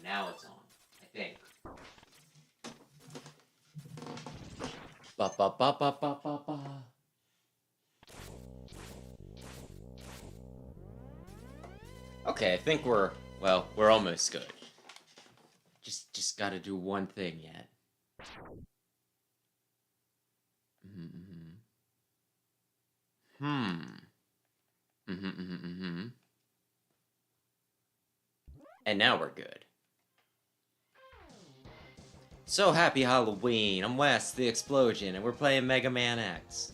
Now it's on. I think. Ba ba ba ba ba ba ba. Okay, I think we're almost good. Just gotta do one thing yet. Mm-hmm. Mm-hmm, mm-hmm, mm-hmm. And now we're good. So happy Halloween! I'm Wes, the Explosion, and we're playing Mega Man X.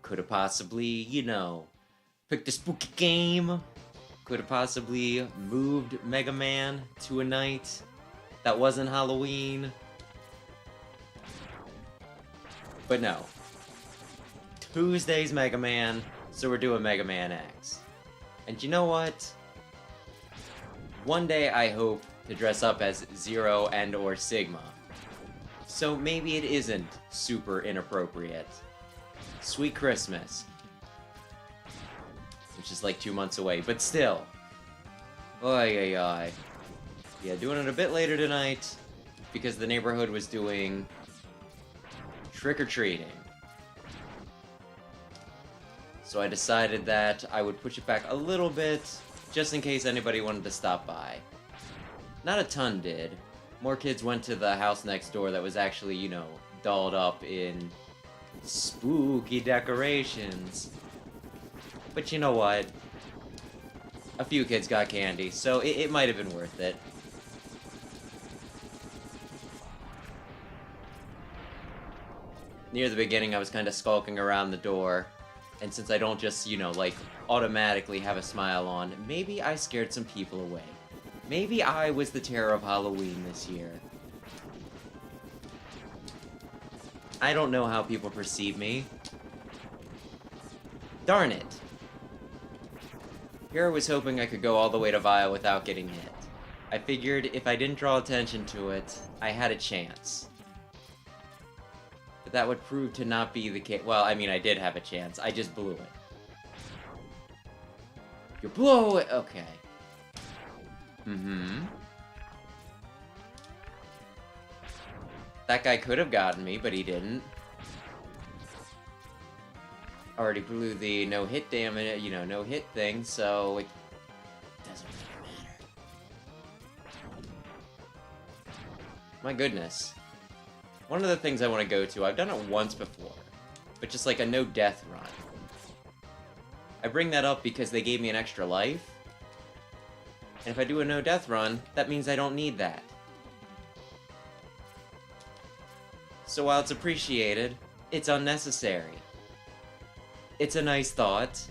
Could have possibly, picked a spooky game. Could have possibly moved Mega Man to a night that wasn't Halloween. But no. Tuesday's Mega Man, so we're doing Mega Man X. And you know what? One day I hope to dress up as Zero and or Sigma. So maybe it isn't super inappropriate. Sweet Christmas. Which is like 2 months away, but still. Oy, oy, oy. Yeah, doing it a bit later tonight because the neighborhood was doing trick-or-treating. So I decided that I would push it back a little bit just in case anybody wanted to stop by. Not a ton did. More kids went to the house next door that was actually, dolled up in spooky decorations. But you know what? A few kids got candy, so it might have been worth it. Near the beginning, I was kind of skulking around the door. And since I don't just, automatically have a smile on, maybe I scared some people away. Maybe I was the terror of Halloween this year. I don't know how people perceive me. Darn it. Here I was hoping I could go all the way to Vile without getting hit. I figured if I didn't draw attention to it, I had a chance. But that would prove to not be the case. Well, I mean, I did have a chance. I just blew it. You blow it! Okay. Mm-hmm. That guy could have gotten me, but he didn't. Already blew the no-hit damage, no-hit thing, so it doesn't really matter. My goodness. One of the things I want to go to, I've done it once before, but just like a no-death run. I bring that up because they gave me an extra life, and if I do a no-death run, that means I don't need that. So while it's appreciated, it's unnecessary. It's a nice thought.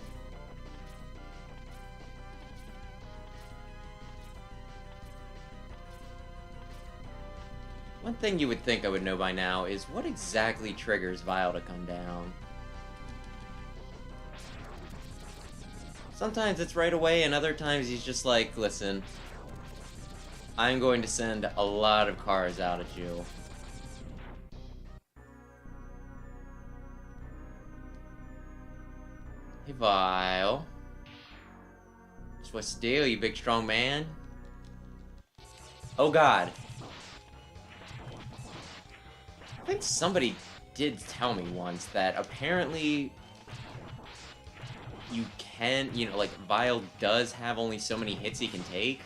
One thing you would think I would know by now is what exactly triggers Vile to come down. Sometimes it's right away, and other times he's just like, listen, I'm going to send a lot of cars out at you. Hey, Vile. Just what's the deal, you big strong man? Oh god. I think somebody did tell me once that apparently you can, Vile does have only so many hits he can take.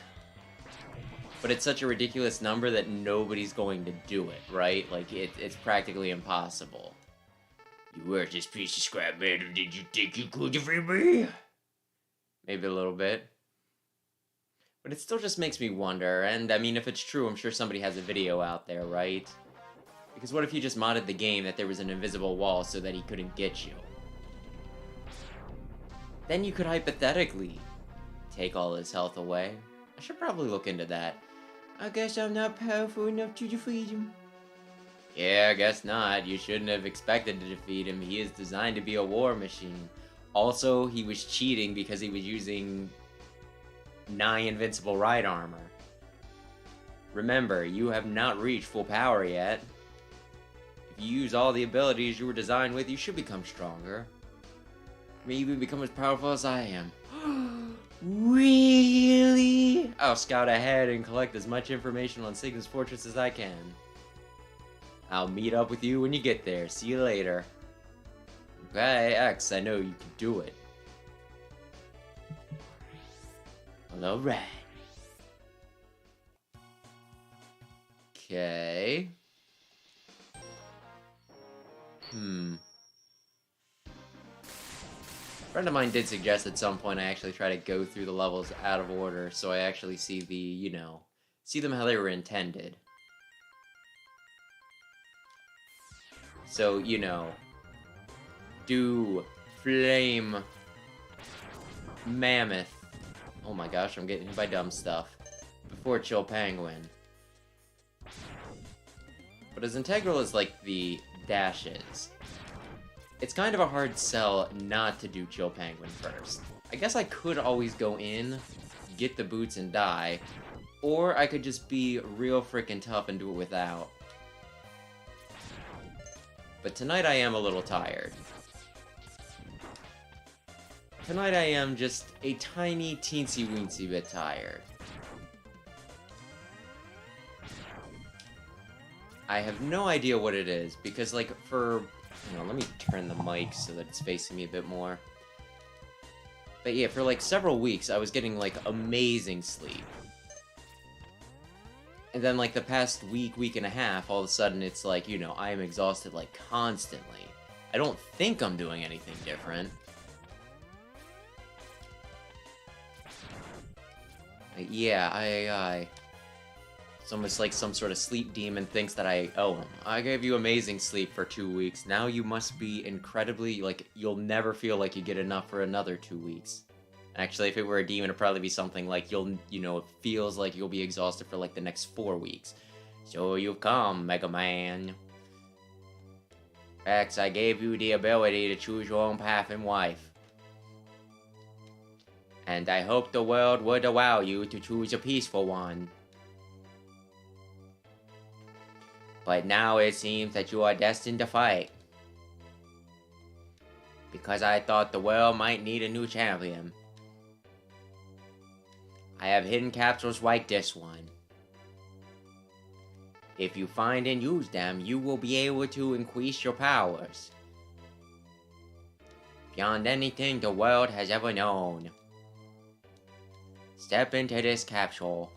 But it's such a ridiculous number that nobody's going to do it, right? Like, it's practically impossible. You worthless piece of scrap metal, did you think you could defeat me? Maybe a little bit. But it still just makes me wonder, and I mean, if it's true, I'm sure somebody has a video out there, right? Because what if you just modded the game that there was an invisible wall so that he couldn't get you? Then you could hypothetically take all his health away. I should probably look into that. I guess I'm not powerful enough to defeat him. Yeah, I guess not. You shouldn't have expected to defeat him. He is designed to be a war machine. Also, he was cheating because he was using 9 invincible ride armor. Remember, you have not reached full power yet. If you use all the abilities you were designed with, you should become stronger. Maybe become as powerful as I am. Really? me? I'll scout ahead and collect as much information on Sigma's fortress as I can. I'll meet up with you when you get there. See you later. Okay, X, I know you can do it. Well, alright. Okay. A friend of mine did suggest at some point I actually try to go through the levels out of order, so I actually see the, you know, see them how they were intended. So, you know, do Flame Mammoth. Oh my gosh, I'm getting hit by dumb stuff. Before Chill Penguin. But as integral as, like, the dashes, it's kind of a hard sell not to do Chill Penguin first. I guess I could always go in, get the boots and die, or I could just be real freaking tough and do it without. But tonight I am a little tired. Tonight I am just a tiny teensy-weensy bit tired. I have no idea what it is, because, like, for... You know, let me turn the mic so that it's facing me a bit more. But yeah, for, like, several weeks, I was getting, like, amazing sleep. And then, like, the past week and a half, all of a sudden, it's like, you know, I am exhausted, like, constantly. I don't think I'm doing anything different. Yeah, it's almost like some sort of sleep demon thinks that I owe him. I gave you amazing sleep for 2 weeks. Now you must be incredibly, like, you'll never feel like you get enough for another 2 weeks. Actually, if it were a demon, it'd probably be something like you know, it feels like you'll be exhausted for, like, the next 4 weeks. So you've come, Mega Man. X, I gave you the ability to choose your own path in life. And I hope the world would allow you to choose a peaceful one. But now it seems that you are destined to fight. Because I thought the world might need a new champion. I have hidden capsules like this one. If you find and use them, you will be able to increase your powers. Beyond anything the world has ever known. Step into this capsule.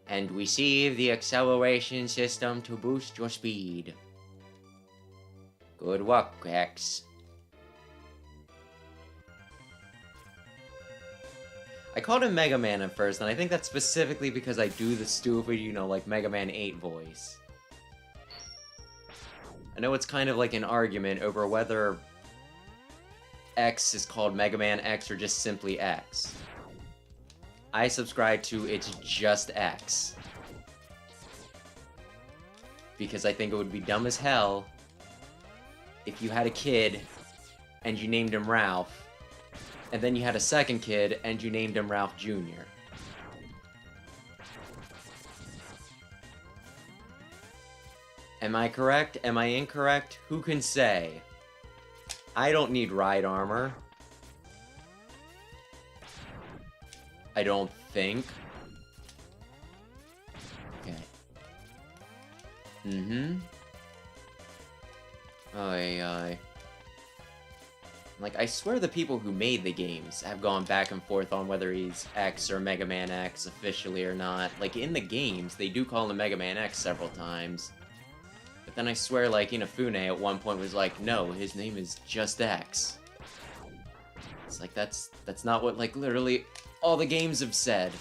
And receive the acceleration system to boost your speed. Good luck, X. I called him Mega Man at first, and I think that's specifically because I do the stupid, you know, like Mega Man 8 voice. I know it's kind of like an argument over whether X is called Mega Man X or just simply X. I subscribe to it's just X. Because I think it would be dumb as hell if you had a kid and you named him Ralph, and then you had a second kid and you named him Ralph Jr. Am I correct? Am I incorrect? Who can say? I don't need ride armor. I don't think. Okay. Aye. Like, I swear the people who made the games have gone back and forth on whether he's X or Mega Man X officially or not. Like, in the games, they do call him Mega Man X several times. But then I swear, like, Inafune at one point was like, no, his name is just X. It's like, that's not what, like, literally all the games have said.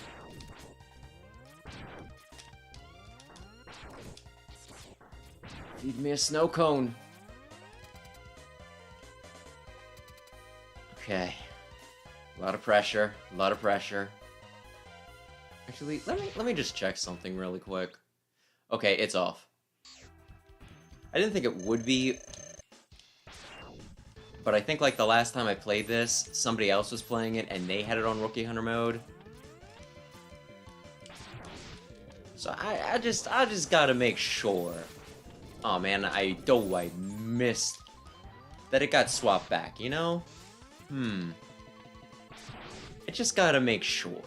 Feed me a snow cone. Okay. A lot of pressure. A lot of pressure. Actually, let me just check something really quick. Okay, it's off. I didn't think it would be, but I think, like, the last time I played this, somebody else was playing it, and they had it on Rookie Hunter mode. So I just gotta make sure. Oh man, I missed that it got swapped back, you know? I just gotta make sure.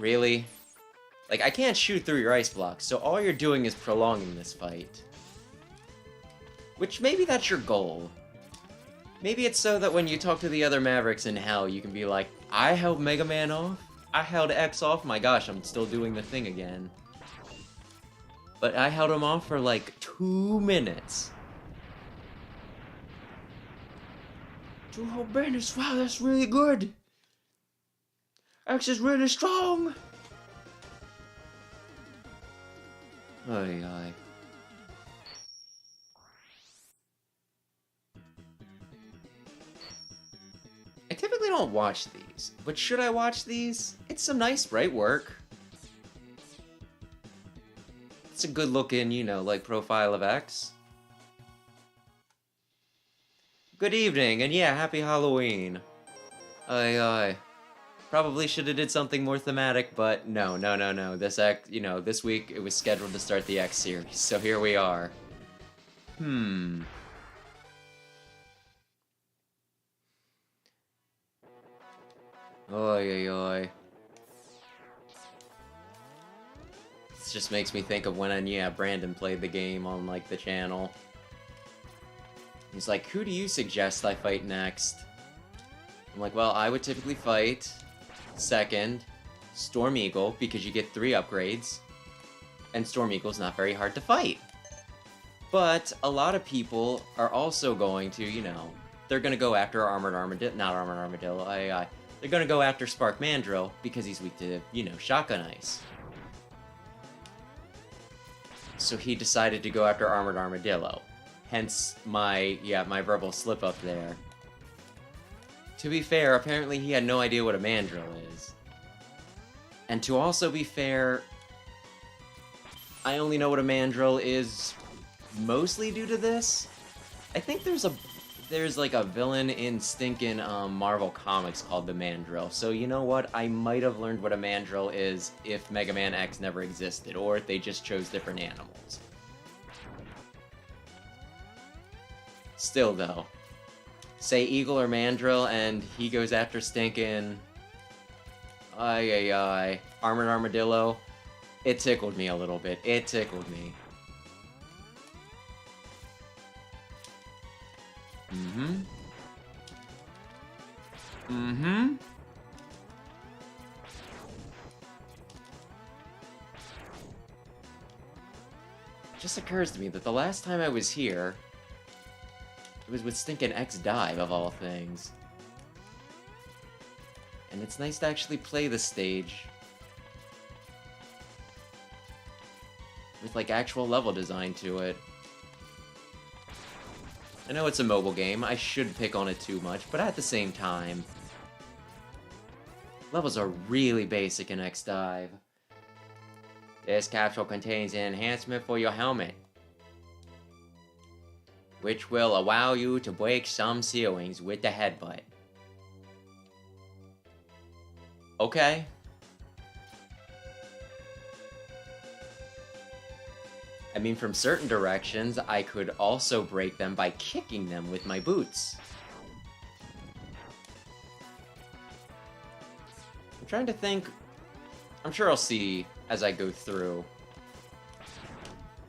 Really? Like, I can't shoot through your ice blocks, so all you're doing is prolonging this fight. Which, maybe that's your goal. Maybe it's so that when you talk to the other Mavericks in Hell, you can be like, I held Mega Man off? I held X off? My gosh, I'm still doing the thing again. But I held him off for like 2 minutes. 2 whole minutes? Wow, that's really good! X is really strong! Ay, ay. I typically don't watch these, but should I watch these? It's some nice sprite work. It's a good looking, you know, like, profile of X. Good evening, and yeah, happy Halloween. Ay, ay. Probably should have did something more thematic, but no. This X, you know, this week it was scheduled to start the X series, so here we are. Oy, oy, oy. This just makes me think of when, yeah, Brandon played the game on, like, the channel. He's like, who do you suggest I fight next? I'm like, well, I would typically fight second Storm Eagle, because you get 3 upgrades, and Storm Eagle's not very hard to fight. But a lot of people are also going to, you know, they're going to go after Armored Armadillo, not Armored Armadillo, they're going to go after Spark Mandrill, because he's weak to, you know, Shotgun Ice. So he decided to go after Armored Armadillo. Hence my verbal slip up there. To be fair, apparently he had no idea what a Mandrill is. And to also be fair, I only know what a Mandrill is mostly due to this. I think there's like a villain in stinking Marvel Comics called the Mandrill. So you know what? I might have learned what a Mandrill is if Mega Man X never existed, or if they just chose different animals. Still though, say Eagle or Mandrill, and he goes after stinking Armored Armadillo. It tickled me a little bit. It tickled me. It just occurs to me that the last time I was here, it was with stinking X-Dive, of all things. And it's nice to actually play the stage with, like, actual level design to it. I know it's a mobile game, I should pick on it too much, but at the same time, levels are really basic in X-Dive. This capsule contains an enhancement for your helmet, which will allow you to break some ceilings with the headbutt. Okay. I mean, from certain directions, I could also break them by kicking them with my boots. I'm trying to think. I'm sure I'll see as I go through.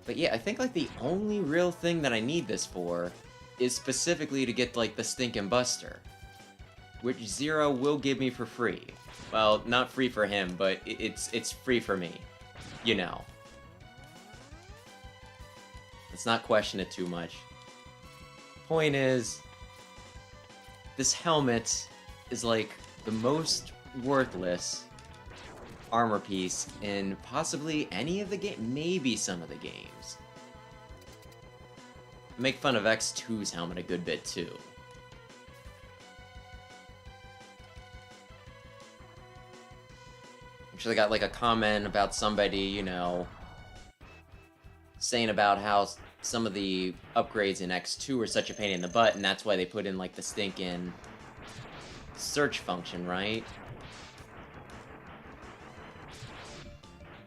But yeah, I think, like, the only real thing that I need this for is specifically to get, like, the Stinkin' Buster, which Zero will give me for free. Well, not free for him, but it's free for me. You know. Let's not question it too much. Point is, this helmet is, like, the most worthless armor piece in possibly any of the games, maybe some of the games. Make fun of X2's helmet a good bit too. Actually got like a comment about somebody, you know, saying about how some of the upgrades in X2 are such a pain in the butt, and that's why they put in like the stinking search function, right?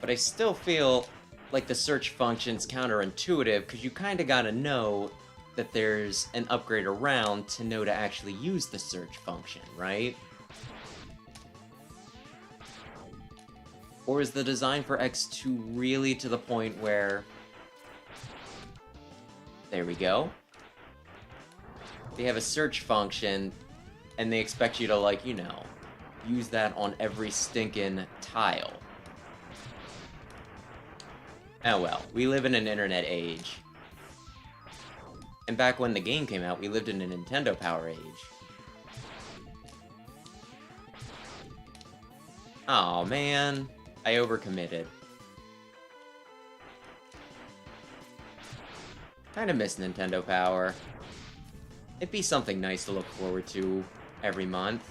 But I still feel like the search function's counterintuitive, because you kind of gotta know that there's an upgrade around to know to actually use the search function, right? Or is the design for X2 really to the point where... There we go. They have a search function, and they expect you to, like, you know, use that on every stinking tile. Oh well, we live in an internet age. And back when the game came out, we lived in a Nintendo Power age. Aw, man. I overcommitted. Kinda miss Nintendo Power. It'd be something nice to look forward to every month.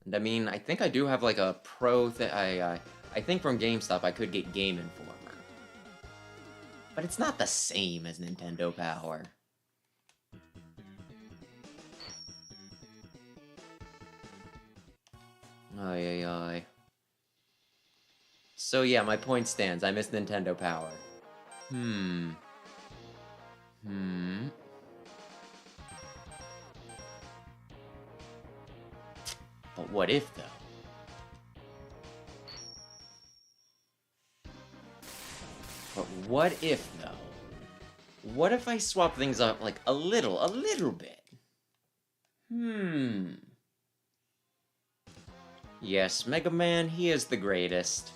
And I mean, I think I do have like a pro that I think from GameStop I could get Game Informer. But it's not the same as Nintendo Power. Ay, ay, ay. So yeah, my point stands. I miss Nintendo Power. But what if, though? But what if, though? What if I swap things up, like, a little bit? Yes, Mega Man, he is the greatest.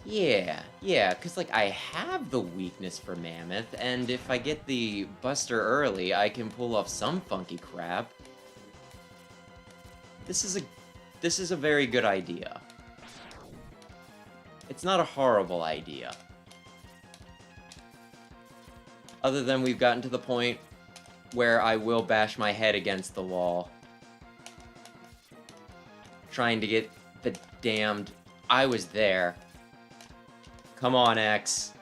Yeah, cause like I have the weakness for Mammoth, and if I get the Buster early, I can pull off some funky crap. This is a very good idea. It's not a horrible idea. Other than we've gotten to the point where I will bash my head against the wall. Trying to get the damned... I was there. Come on, X.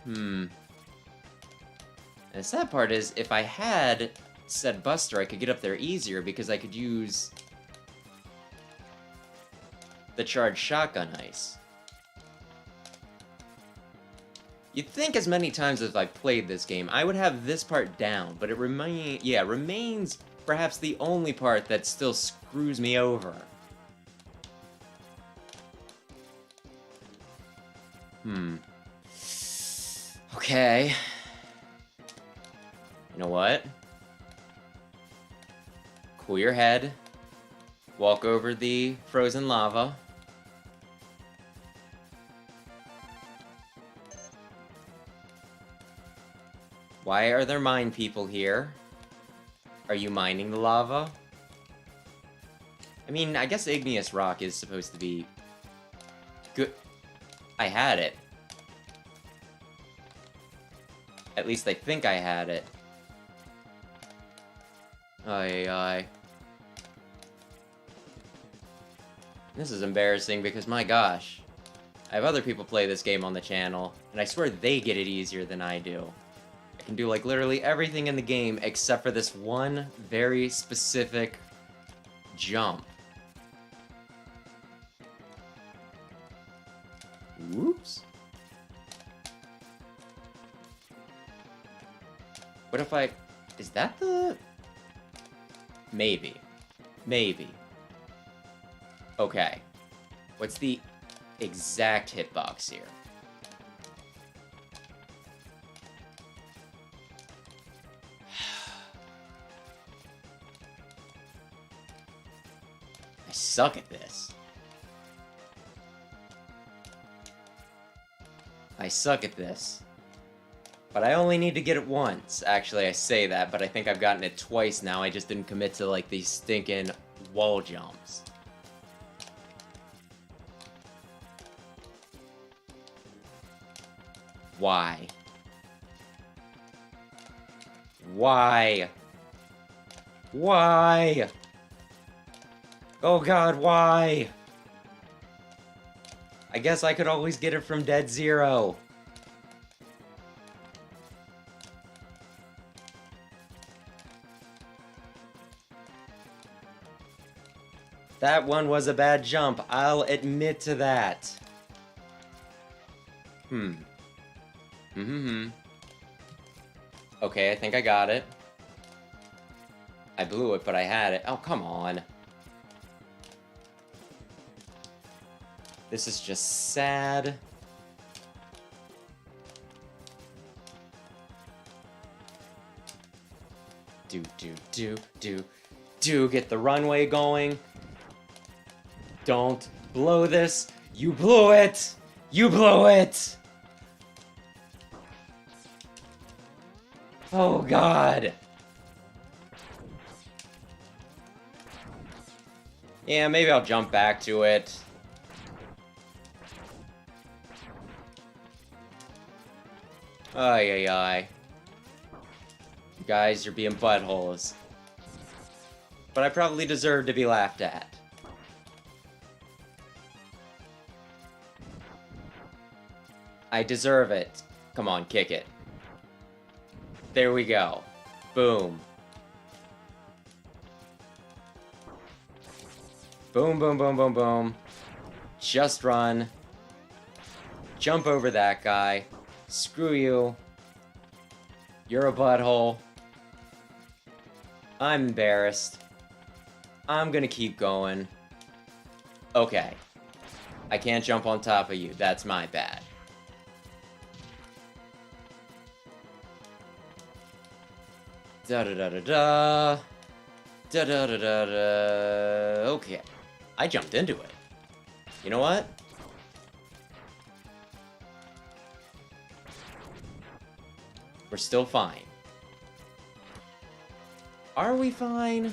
And the sad part is, if I had said Buster, I could get up there easier because I could use the charged shotgun ice. You'd think as many times as I've played this game, I would have this part down, but it remains perhaps the only part that still screws me over. Okay. You know what? Cool your head. Walk over the frozen lava. Why are there mine people here? Are you mining the lava? I mean, I guess igneous rock is supposed to be good. I had it. At least I think I had it. Ay. This is embarrassing because, my gosh, I have other people play this game on the channel, and I swear they get it easier than I do. I can do, like, literally everything in the game except for this one very specific jump. Whoops. What if I... Is that the... Maybe. Okay. What's the exact hitbox here? I suck at this. But I only need to get it once. Actually, I say that, but I think I've gotten it twice now. I just didn't commit to, like, these stinking wall jumps. Why? Oh god, why? I guess I could always get it from Dead Zero. That one was a bad jump. I'll admit to that. Okay, I think I got it. I blew it, but I had it. Oh, come on. This is just sad. Do. Get the runway going. Don't blow this. You blew it! You blew it! Oh, God. Yeah, maybe I'll jump back to it. Ay, ay, ay. You guys, you're being buttholes. But I probably deserve to be laughed at. I deserve it. Come on, kick it. There we go. Boom. Boom, boom, boom, boom, boom. Just run. Jump over that guy. Screw you. You're a butthole. I'm embarrassed. I'm gonna keep going. Okay. I can't jump on top of you. That's my bad. Da-da-da-da-da. Da-da-da-da-da. Okay. I jumped into it. You know what? We're still fine. Are we fine?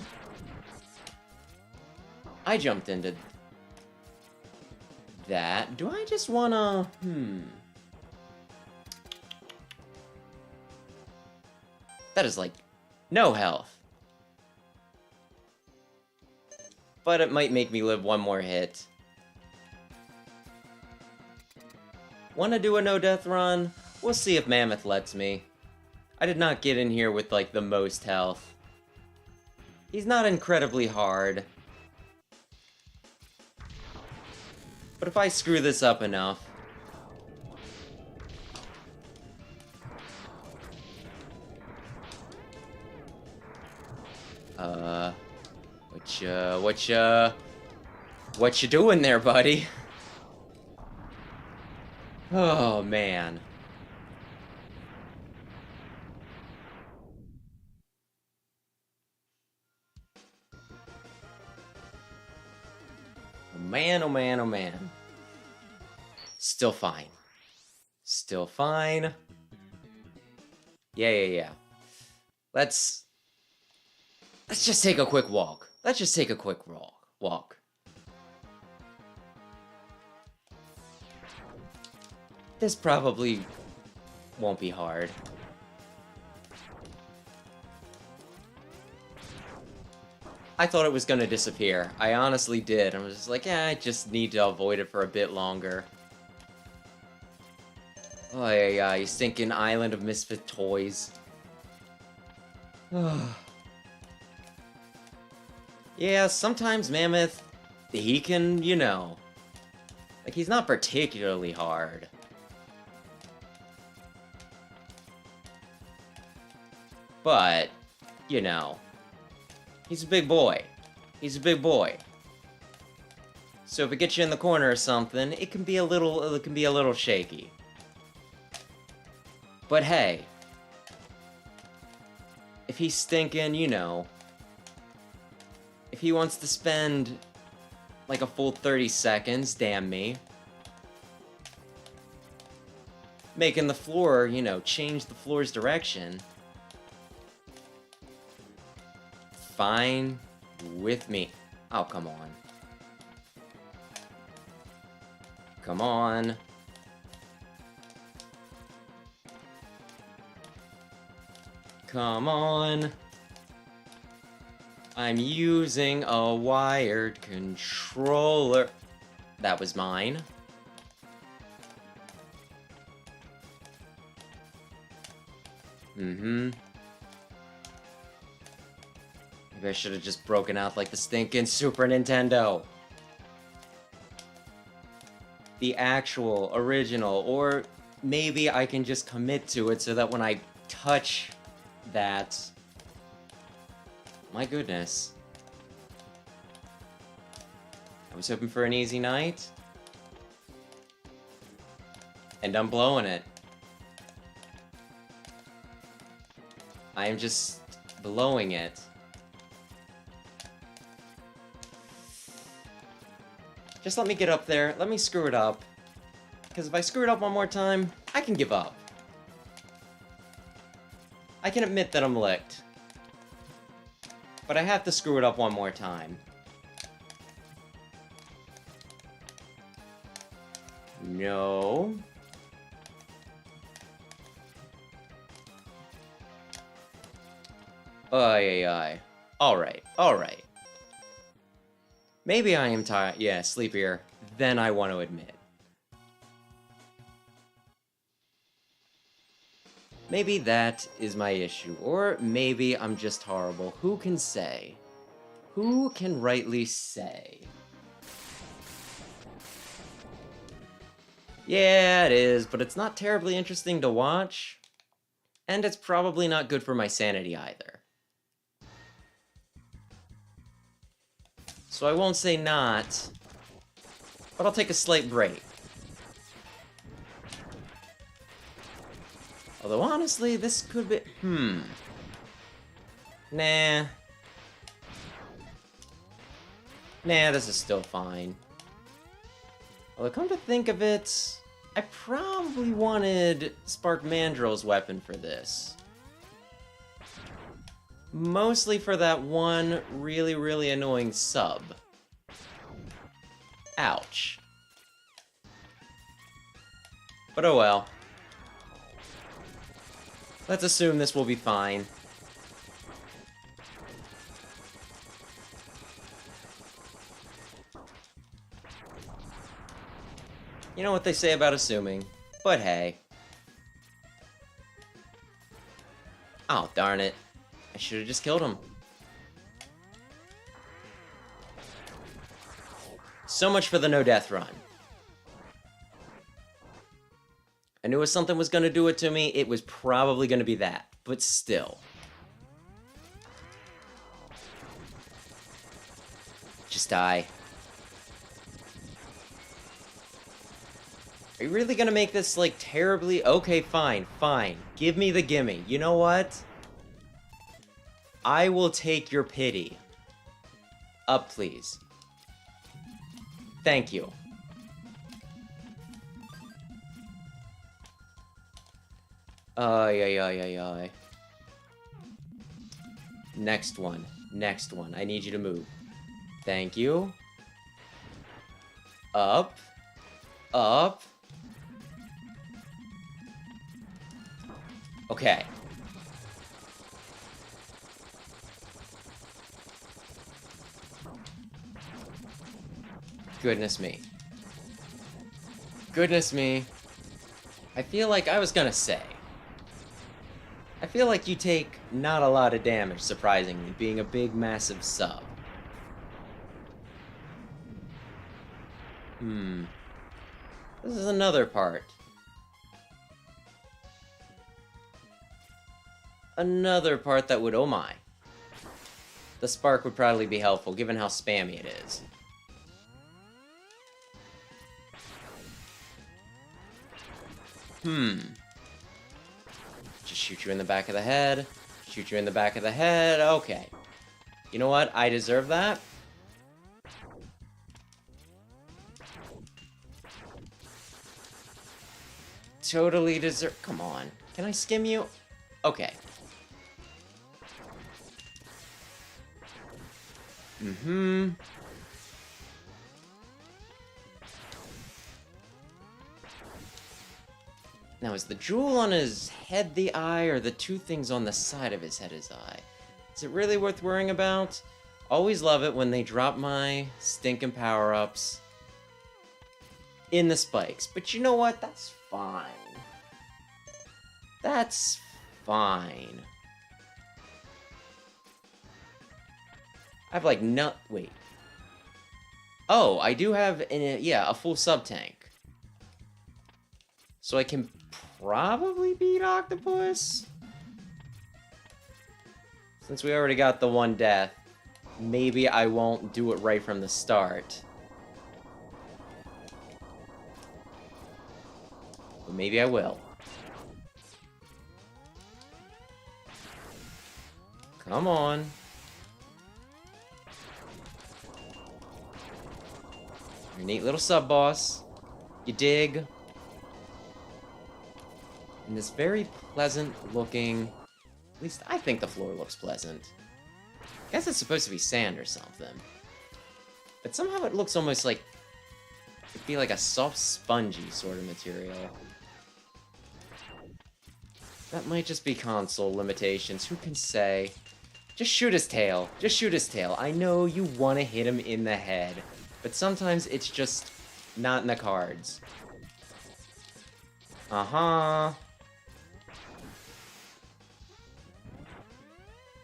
I jumped into that. Do I just wanna... That is like no health. But it might make me live one more hit. Wanna do a no-death run? We'll see if Mammoth lets me. I did not get in here with, like, the most health. He's not incredibly hard. But if I screw this up enough... What you doing there, buddy? Oh, man. Oh, man, oh, man, oh, man. Still fine. Still fine. Yeah. Let's just take a quick walk. Let's just take a quick walk. This probably won't be hard. I thought it was gonna disappear. I honestly did. I was just like, I just need to avoid it for a bit longer. Oh, yeah, you stinking island of misfit toys. Yeah, sometimes Mammoth, he can, you know... Like, he's not particularly hard. But, you know, he's a big boy. He's a big boy. So if it gets you in the corner or something, it can be a little shaky. But hey, if he's stinking, you know, if he wants to spend like a full 30 seconds, damn me, making the floor, you know, change the floor's direction, fine with me. Oh, come on. Come on. Come on. I'm using a wired controller. That was mine. Maybe I should have just broken out like the stinking Super Nintendo. The actual, original, or maybe I can just commit to it so that when I touch that... My goodness. I was hoping for an easy night. And I'm blowing it. I am just blowing it. Just let me get up there. Let me screw it up. Because if I screw it up one more time, I can give up. I can admit that I'm licked. But I have to screw it up one more time. No. Ay, ay, ay. Alright, alright. Maybe I am tired, yeah, sleepier than I want to admit. Maybe that is my issue, or maybe I'm just horrible. Who can say? Who can rightly say? Yeah, it is, but it's not terribly interesting to watch. And it's probably not good for my sanity either. So I won't say not, but I'll take a slight break. Although, honestly, this could be... Nah. Nah, this is still fine. Although, come to think of it, I probably wanted Spark Mandrill's weapon for this. Mostly for that one really, really annoying sub. Ouch. But oh well. Let's assume this will be fine. You know what they say about assuming, but hey. Oh, darn it. I should have just killed him. So much for the no-death run. I knew if something was going to do it to me, it was probably going to be that. But still. Just die. Are you really going to make this, like, terribly... Okay, fine, fine. Give me the gimme. You know what? I will take your pity. Up, please. Thank you. Ay, ay, ay, ay, ay. Next one. Next one. I need you to move. Thank you. Up. Up. Okay. Goodness me. Goodness me. I feel like I was gonna say. I feel like you take not a lot of damage, surprisingly, being a big, massive sub. This is another part. Another part that would, oh my. The spark would probably be helpful, given how spammy it is. Just shoot you in the back of the head. Shoot you in the back of the head. Okay. You know what? I deserve that. Totally deserve... Come on. Can I skim you? Okay. Now, is the jewel on his head the eye, or the two things on the side of his head his eye? Is it really worth worrying about? Always love it when they drop my stinking power-ups in the spikes. But you know what? That's fine. That's fine. I've like wait. Oh, I do have, yeah, a full sub-tank. So I can probably beat Octopus? Since we already got the one death, maybe I won't do it right from the start. But maybe I will. Come on. Your neat little sub-boss. You dig? And this very pleasant-looking... At least I think the floor looks pleasant. I guess it's supposed to be sand or something. But somehow it looks almost like... It'd be like a soft, spongy sort of material. That might just be console limitations. Who can say? Just shoot his tail. Just shoot his tail. I know you want to hit him in the head. But sometimes it's just not in the cards. Uh-huh.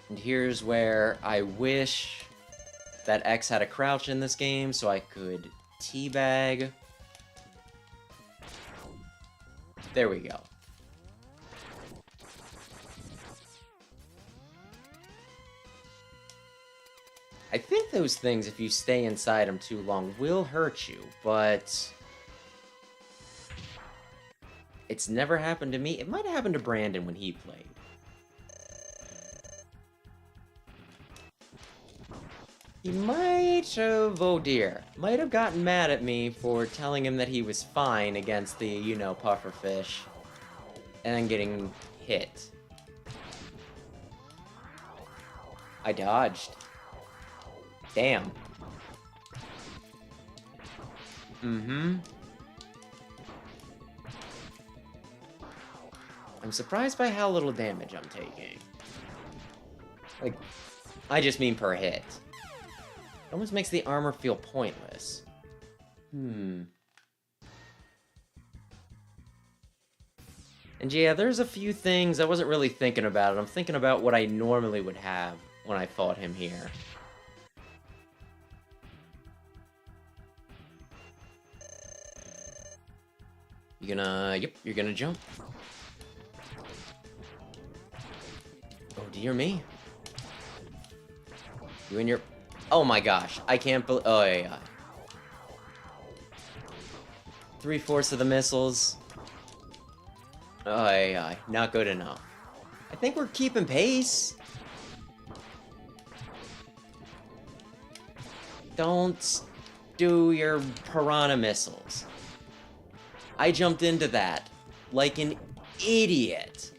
And here's where I wish that X had a crouch in this game so I could teabag. There we go. I think those things, if you stay inside them too long, will hurt you, but... It's never happened to me. It might have happened to Brandon when he played. He might have, oh dear, might have gotten mad at me for telling him that he was fine against the, you know, pufferfish, and then getting hit. I dodged. Damn. Mm-hmm. I'm surprised by how little damage I'm taking. Like, I just mean per hit. It almost makes the armor feel pointless. And yeah, there's a few things I wasn't really thinking about. I'm thinking about what I normally would have when I fought him here. You're gonna... Yep, you're gonna jump. Oh, dear me. You and your... Oh my gosh, I can't believe... Oh, yeah. 3/4 of the missiles. Oh, yeah. Not good enough. I think we're keeping pace. Don't do your piranha missiles. I jumped into that like an idiot.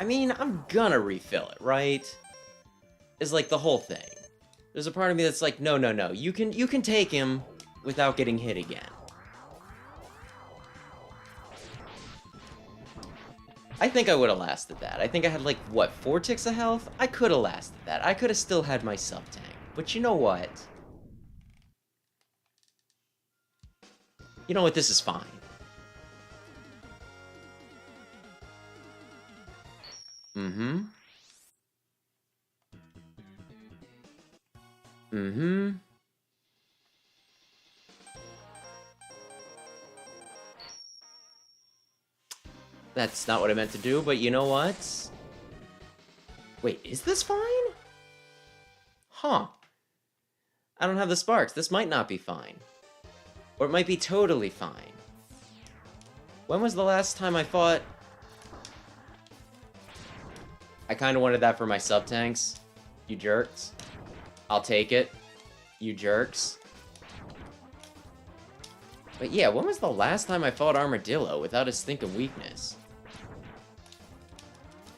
I mean, I'm gonna refill it, right? Is like the whole thing. There's a part of me that's like, no, no, no. You can take him without getting hit again. I think I would have lasted that. I think I had like, what, 4 ticks of health? I could have lasted that. I could have still had my sub-tank. But you know what? You know what? This is fine. Mm-hmm. Mm-hmm. That's not what I meant to do, but you know what? Wait, is this fine? Huh. I don't have the sparks. This might not be fine. Or it might be totally fine. When was the last time I fought... I kind of wanted that for my sub-tanks. You jerks. I'll take it. You jerks. But yeah, when was the last time I fought Armadillo without his stinking weakness?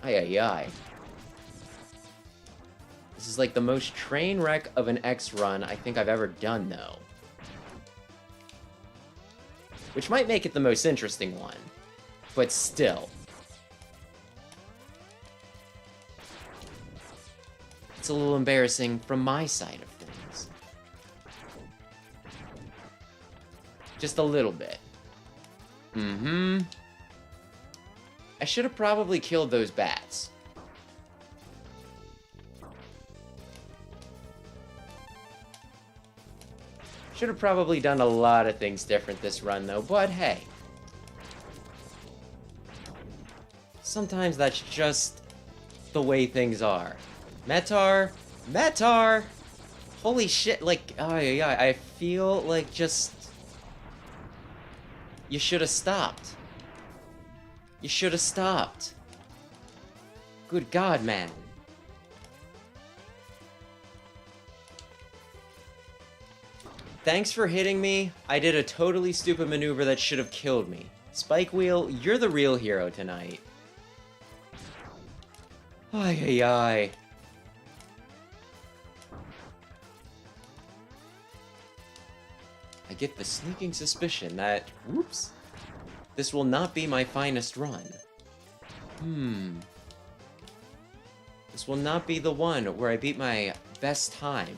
Ay, ay, ay. This is like the most train wreck of an X run I think I've ever done, though. Which might make it the most interesting one. But still. It's a little embarrassing from my side of things. Just a little bit. Mm-hmm. I should have probably killed those bats. Should have probably done a lot of things different this run, though, but hey. Sometimes that's just the way things are. Metar! Metar! Holy shit, like, oh yeah, I feel like just... You should have stopped. You should have stopped. Good God, man. Thanks for hitting me. I did a totally stupid maneuver that should have killed me. Spike Wheel, you're the real hero tonight. Ay, ay, ay. I get the sneaking suspicion that, whoops, this will not be my finest run. This will not be the one where I beat my best time.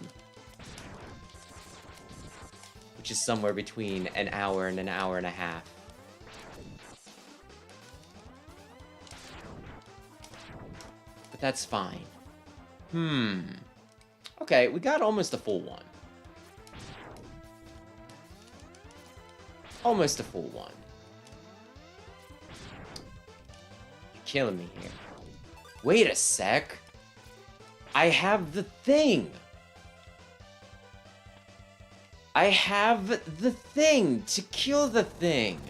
Which is somewhere between an hour and a half. But that's fine. Okay, we got almost a full one. Almost a full one. You're killing me here. Wait a sec. I have the thing. I have the thing to kill the thing.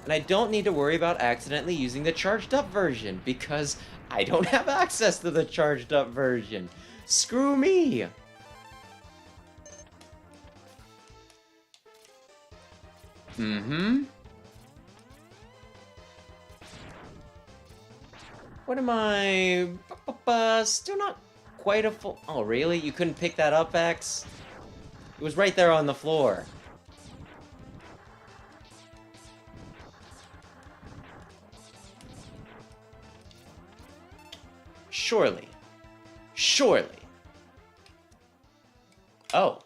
And I don't need to worry about accidentally using the charged up version because I don't have access to the charged up version. Screw me. What am I... Still not quite a full... Oh, really? You couldn't pick that up, X? It was right there on the floor. Surely. Surely. Oh.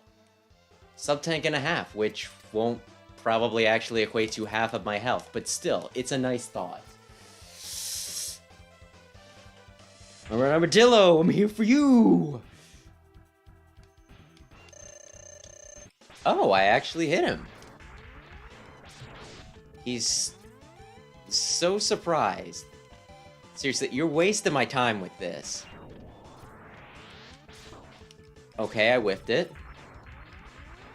Sub-tank and a half, which won't probably actually equate to half of my health, but still, it's a nice thought. Alright, Armadillo, I'm here for you! Oh, I actually hit him. He's so surprised. Seriously, you're wasting my time with this. Okay, I whiffed it.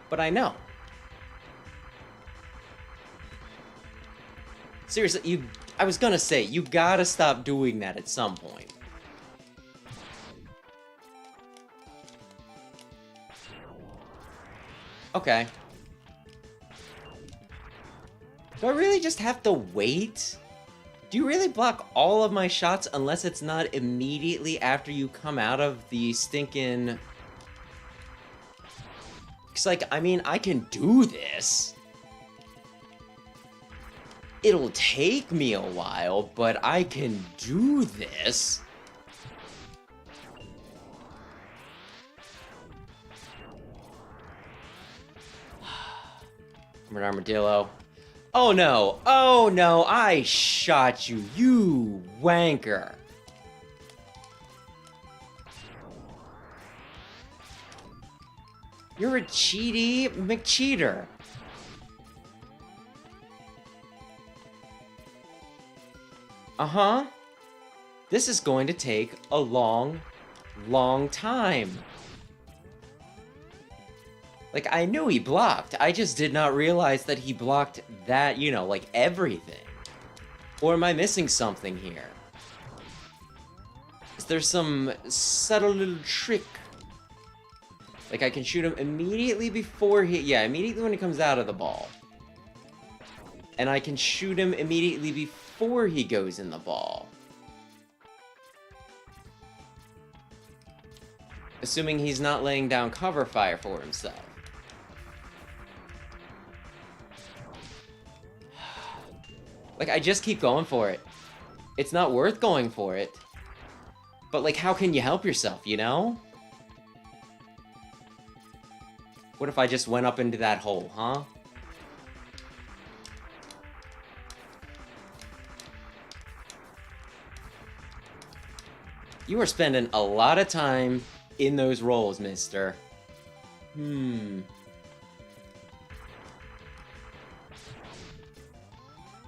But I know. Seriously, I was gonna say, you gotta stop doing that at some point. Okay. Do I really just have to wait? Do you really block all of my shots unless it's not immediately after you come out of the stinking... It's like, I mean, I can do this. It'll take me a while, but I can do this. I'm an armadillo. Oh no! Oh no! I shot you, you wanker! You're a cheaty McCheater. Uh-huh. This is going to take a long, long time. Like, I knew he blocked, I just did not realize that he blocked that, you know, like, everything. Or am I missing something here? Is there some subtle little trick? Like, I can shoot him immediately before he... Yeah, immediately when he comes out of the ball. And I can shoot him immediately before he goes in the ball. Assuming he's not laying down cover fire for himself. Like, I just keep going for it. It's not worth going for it. But, like, how can you help yourself, you know? What if I just went up into that hole, huh? You are spending a lot of time in those roles, mister.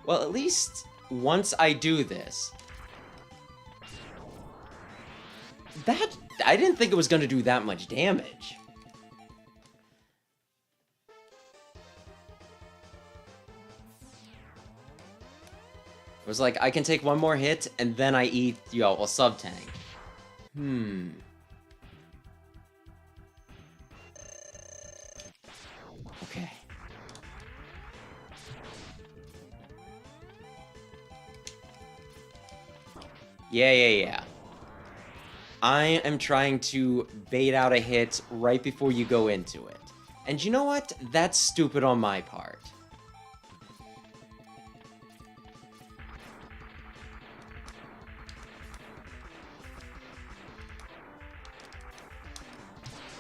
Well, at least once I do this... I didn't think it was going to do that much damage. It was like, I can take one more hit, and then I eat, a sub-tank. Okay. Yeah. I am trying to bait out a hit right before you go into it. And you know what? That's stupid on my part.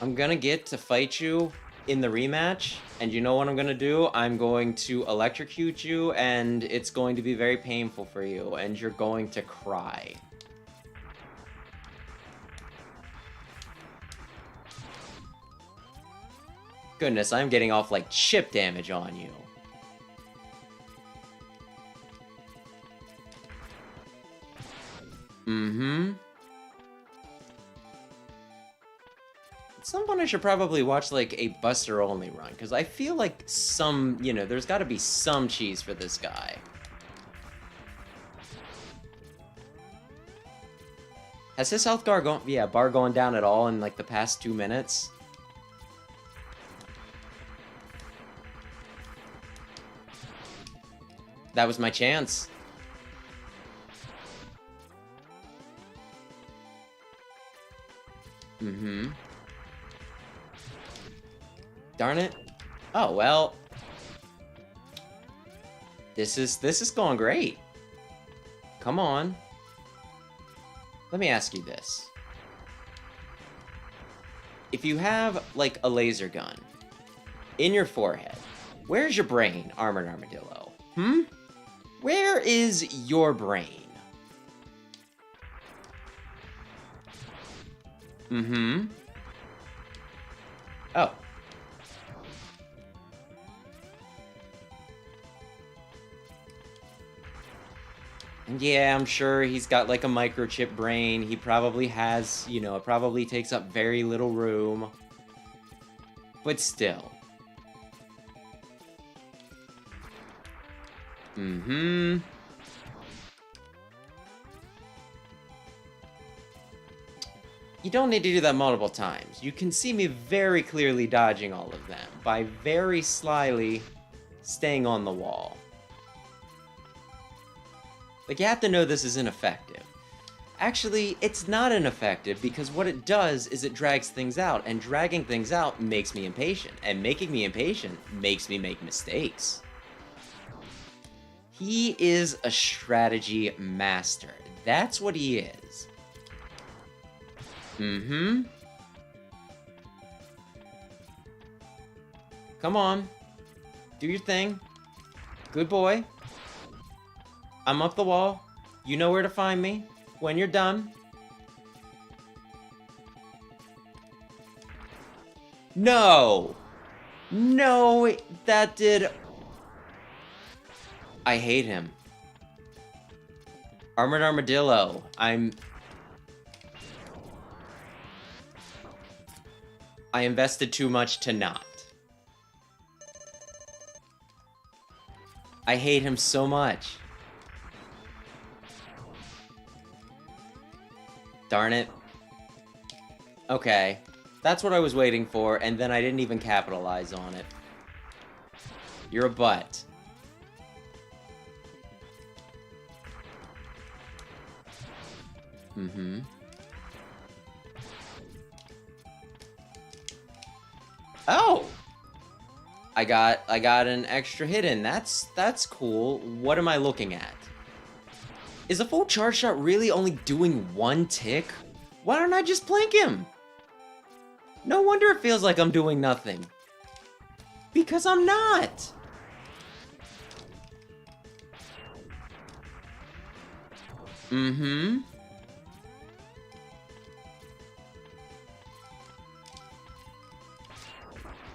I'm gonna get to fight you in the rematch, and you know what I'm gonna do? I'm going to electrocute you, and it's going to be very painful for you, and you're going to cry. Goodness, I'm getting off like chip damage on you. At some point I should probably watch like a Buster only run, because I feel like there's gotta be some cheese for this guy. Has his health bar gone down at all in like the past 2 minutes? That was my chance. Darn it. Oh, well. This is going great. Come on. Let me ask you this. If you have, like, a laser gun in your forehead, where's your brain, Armored Armadillo? Where is your brain? Oh. Yeah, I'm sure he's got like a microchip brain. He probably has, it probably takes up very little room. But still. You don't need to do that multiple times. You can see me very clearly dodging all of them by very slyly staying on the wall. Like, you have to know this is ineffective. Actually, it's not ineffective because what it does is it drags things out, and dragging things out makes me impatient, and making me impatient makes me make mistakes. He is a strategy master. That's what he is. Come on. Do your thing. Good boy. I'm up the wall. You know where to find me when you're done. No! No, that did... I hate him. Armored Armadillo. I invested too much to not. I hate him so much. Darn it. Okay. That's what I was waiting for, and then I didn't even capitalize on it. You're a butt. Oh! I got an extra hit in. That's cool. What am I looking at? Is a full charge shot really only doing one tick? Why don't I just plank him? No wonder it feels like I'm doing nothing. Because I'm not!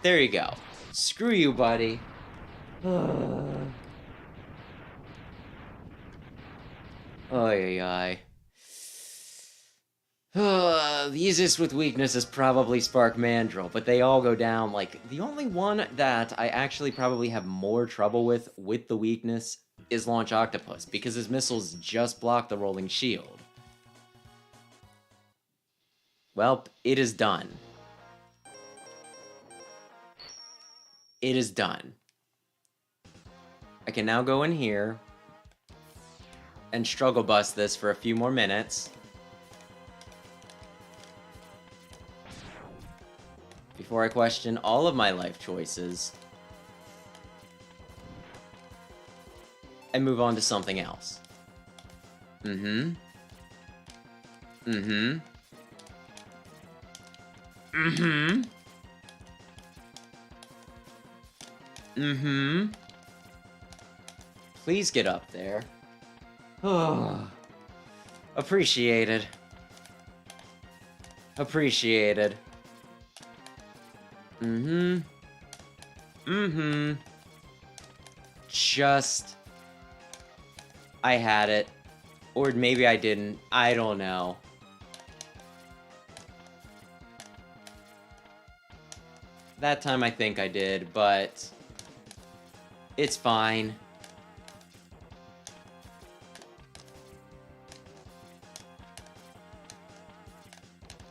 There you go. Screw you, buddy. Ay, ay. The easiest with weakness is probably Spark Mandrill, but they all go down. Like, the only one that I actually probably have more trouble with the weakness is Launch Octopus, because his missiles just block the Rolling Shield. Well, it is done. It is done. I can now go in here and struggle bust this for a few more minutes before I question all of my life choices and move on to something else. Mm-hmm. Mm-hmm. Mm-hmm. Mm-hmm. Please get up there. Oh. Appreciated. Appreciated. Mm-hmm. Mm-hmm. Just... I had it. Or maybe I didn't. I don't know. That time I think I did, but... it's fine.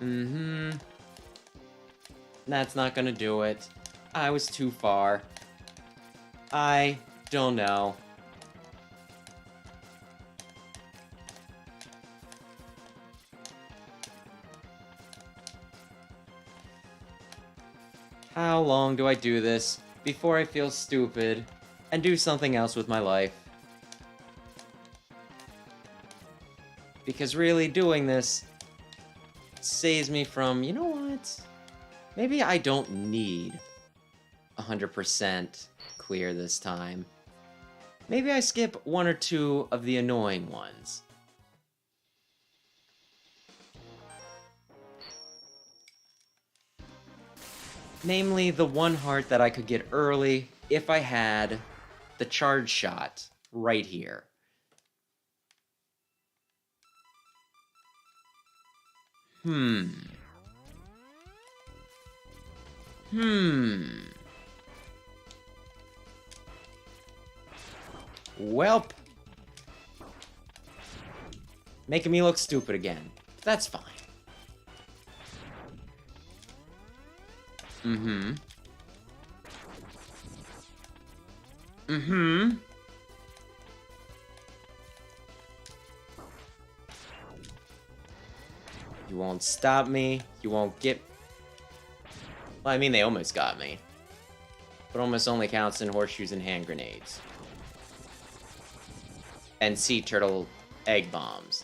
Mm-hmm. That's not gonna do it. I was too far. I don't know. How long do I do this before I feel stupid and do something else with my life? Because really doing this saves me from, you know what? Maybe I don't need 100% clear this time. Maybe I skip one or two of the annoying ones. Namely, the one heart that I could get early if I had the charge shot right here. Welp. Making me look stupid again. That's fine. Mm-hmm. Mm-hmm. You won't stop me. You won't get... well, I mean, they almost got me. But almost only counts in horseshoes and hand grenades. And sea turtle egg bombs.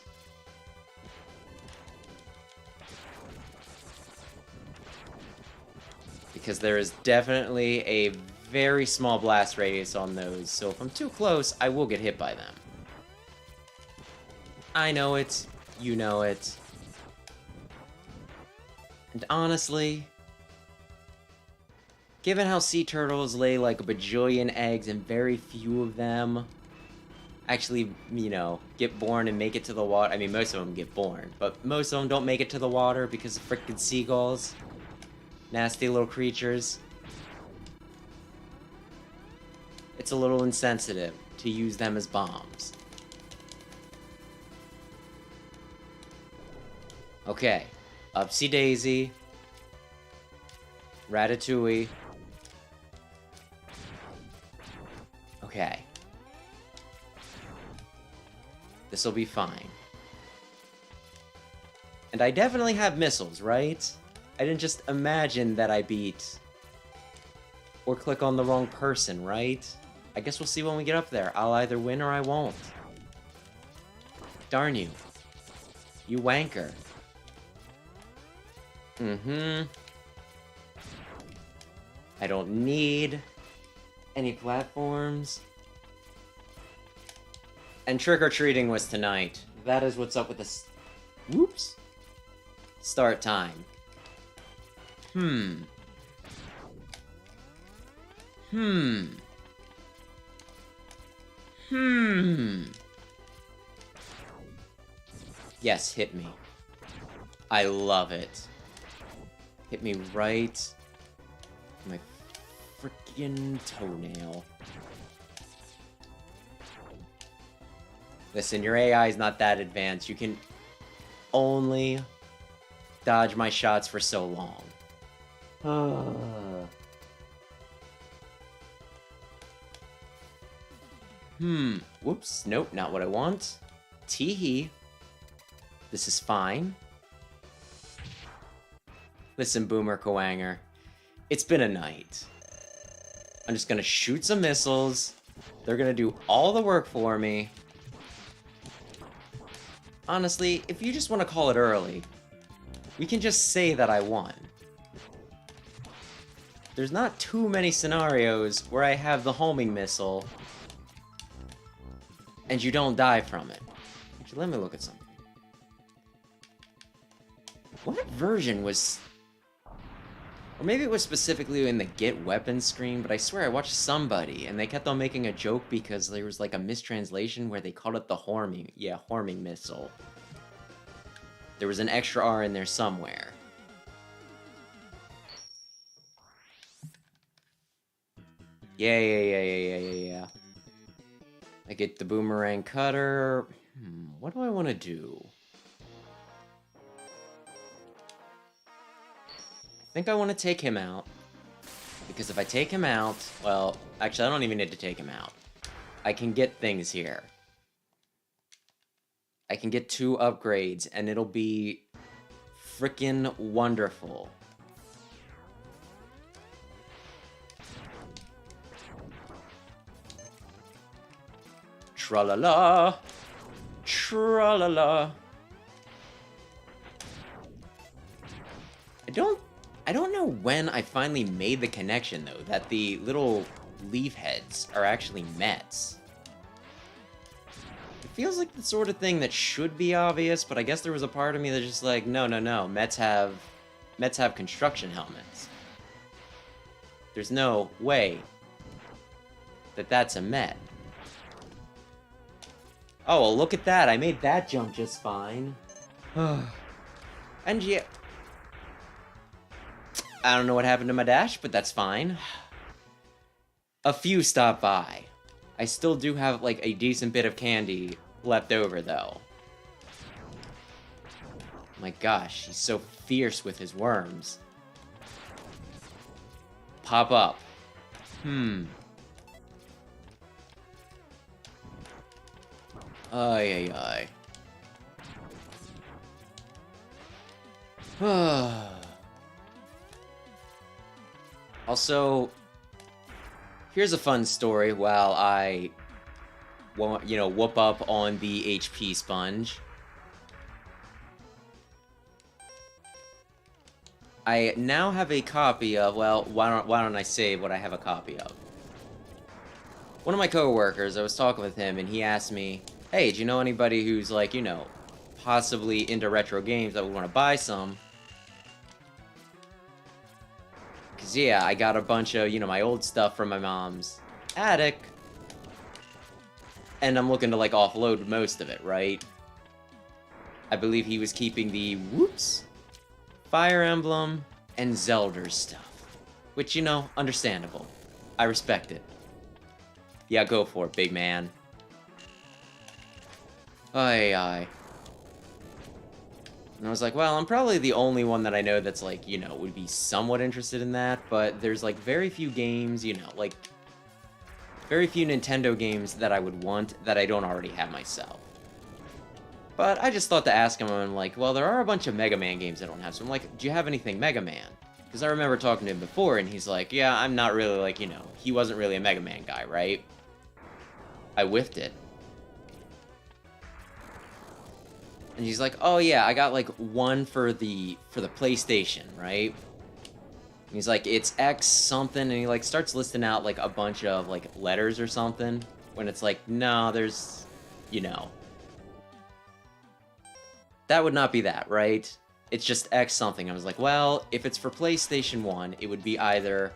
Because there is definitely a very small blast radius on those, so if I'm too close, I will get hit by them. I know it. You know it. And honestly, given how sea turtles lay like a bajillion eggs and very few of them actually, you know, get born and make it to the water. I mean, most of them get born, but most of them don't make it to the water because of frickin' seagulls. Nasty little creatures. It's a little insensitive to use them as bombs. Okay. Upsy Daisy. Ratatouille. Okay. This'll be fine. And I definitely have missiles, right? I didn't just imagine that I beat... or click on the wrong person, right? I guess we'll see when we get up there. I'll either win or I won't. Darn you. You wanker. Mm-hmm. I don't need any platforms. And trick-or-treating was tonight. That is what's up with this. Whoops. Start time. Yes, hit me. I love it. Hit me right in my freaking toenail. Listen, your AI is not that advanced. You can only dodge my shots for so long. Whoops. Nope, not what I want. Teehee. This is fine. Listen, Boomer Kawanger. It's been a night. I'm just gonna shoot some missiles. They're gonna do all the work for me. Honestly, if you just want to call it early, we can just say that I won. There's not too many scenarios where I have the homing missile and you don't die from it. Actually, let me look at something. What version was... Or maybe it was specifically in the get weapons screen, but I swear I watched somebody and they kept on making a joke because there was like a mistranslation where they called it the Horming. Yeah, Horming missile. There was an extra R in there somewhere. Yeah. I get the boomerang cutter. What do I want to do? I think I want to take him out. Because if I take him out... Well, actually, I don't even need to take him out. I can get things here. I can get 2 upgrades, and it'll be frickin' wonderful. Tra-la-la! Tra-la-la! I don't know when I finally made the connection, though, that the little leaf heads are actually Mets. It feels like the sort of thing that should be obvious, but I guess there was a part of me that's just like, no. Mets have construction helmets. There's no way that that's a Met. Oh, well, look at that. I made that jump just fine. And yeah... I don't know what happened to my dash, but that's fine. A few stopped by. I still do have, like, a decent bit of candy left over, though. My gosh, he's so fierce with his worms. Pop up. Ay. Also, here's a fun story while I, whoop up on the HP sponge. I now have a copy of, well, why don't I say what I have a copy of? One of my coworkers, I was talking with him, and he asked me, hey, do you know anybody who's, like, possibly into retro games that would want to buy some? Because, yeah, I got a bunch of, my old stuff from my mom's attic. And I'm looking to, like, offload most of it, right? I believe he was keeping the, Fire Emblem and Zelda stuff. Which, understandable. I respect it. Yeah, go for it, big man. Aye. And I was like, well, I'm probably the only one that I know that's, like, would be somewhat interested in that, but there's, like, very few games, like, very few Nintendo games that I would want that I don't already have myself. But I just thought to ask him, I'm like, well, there are a bunch of Mega Man games I don't have, so I'm like, do you have anything Mega Man? Because I remember talking to him before, and he's like, yeah, I'm not really, like, he wasn't really a Mega Man guy, right? I whiffed it. And he's like, oh yeah, I got like one for the PlayStation, right? And he's like, it's X something, and he like starts listing out like a bunch of like letters or something, when it's like, no, there's, that would not be that, right? It's just X something. I was like, well, if it's for PlayStation 1, it would be either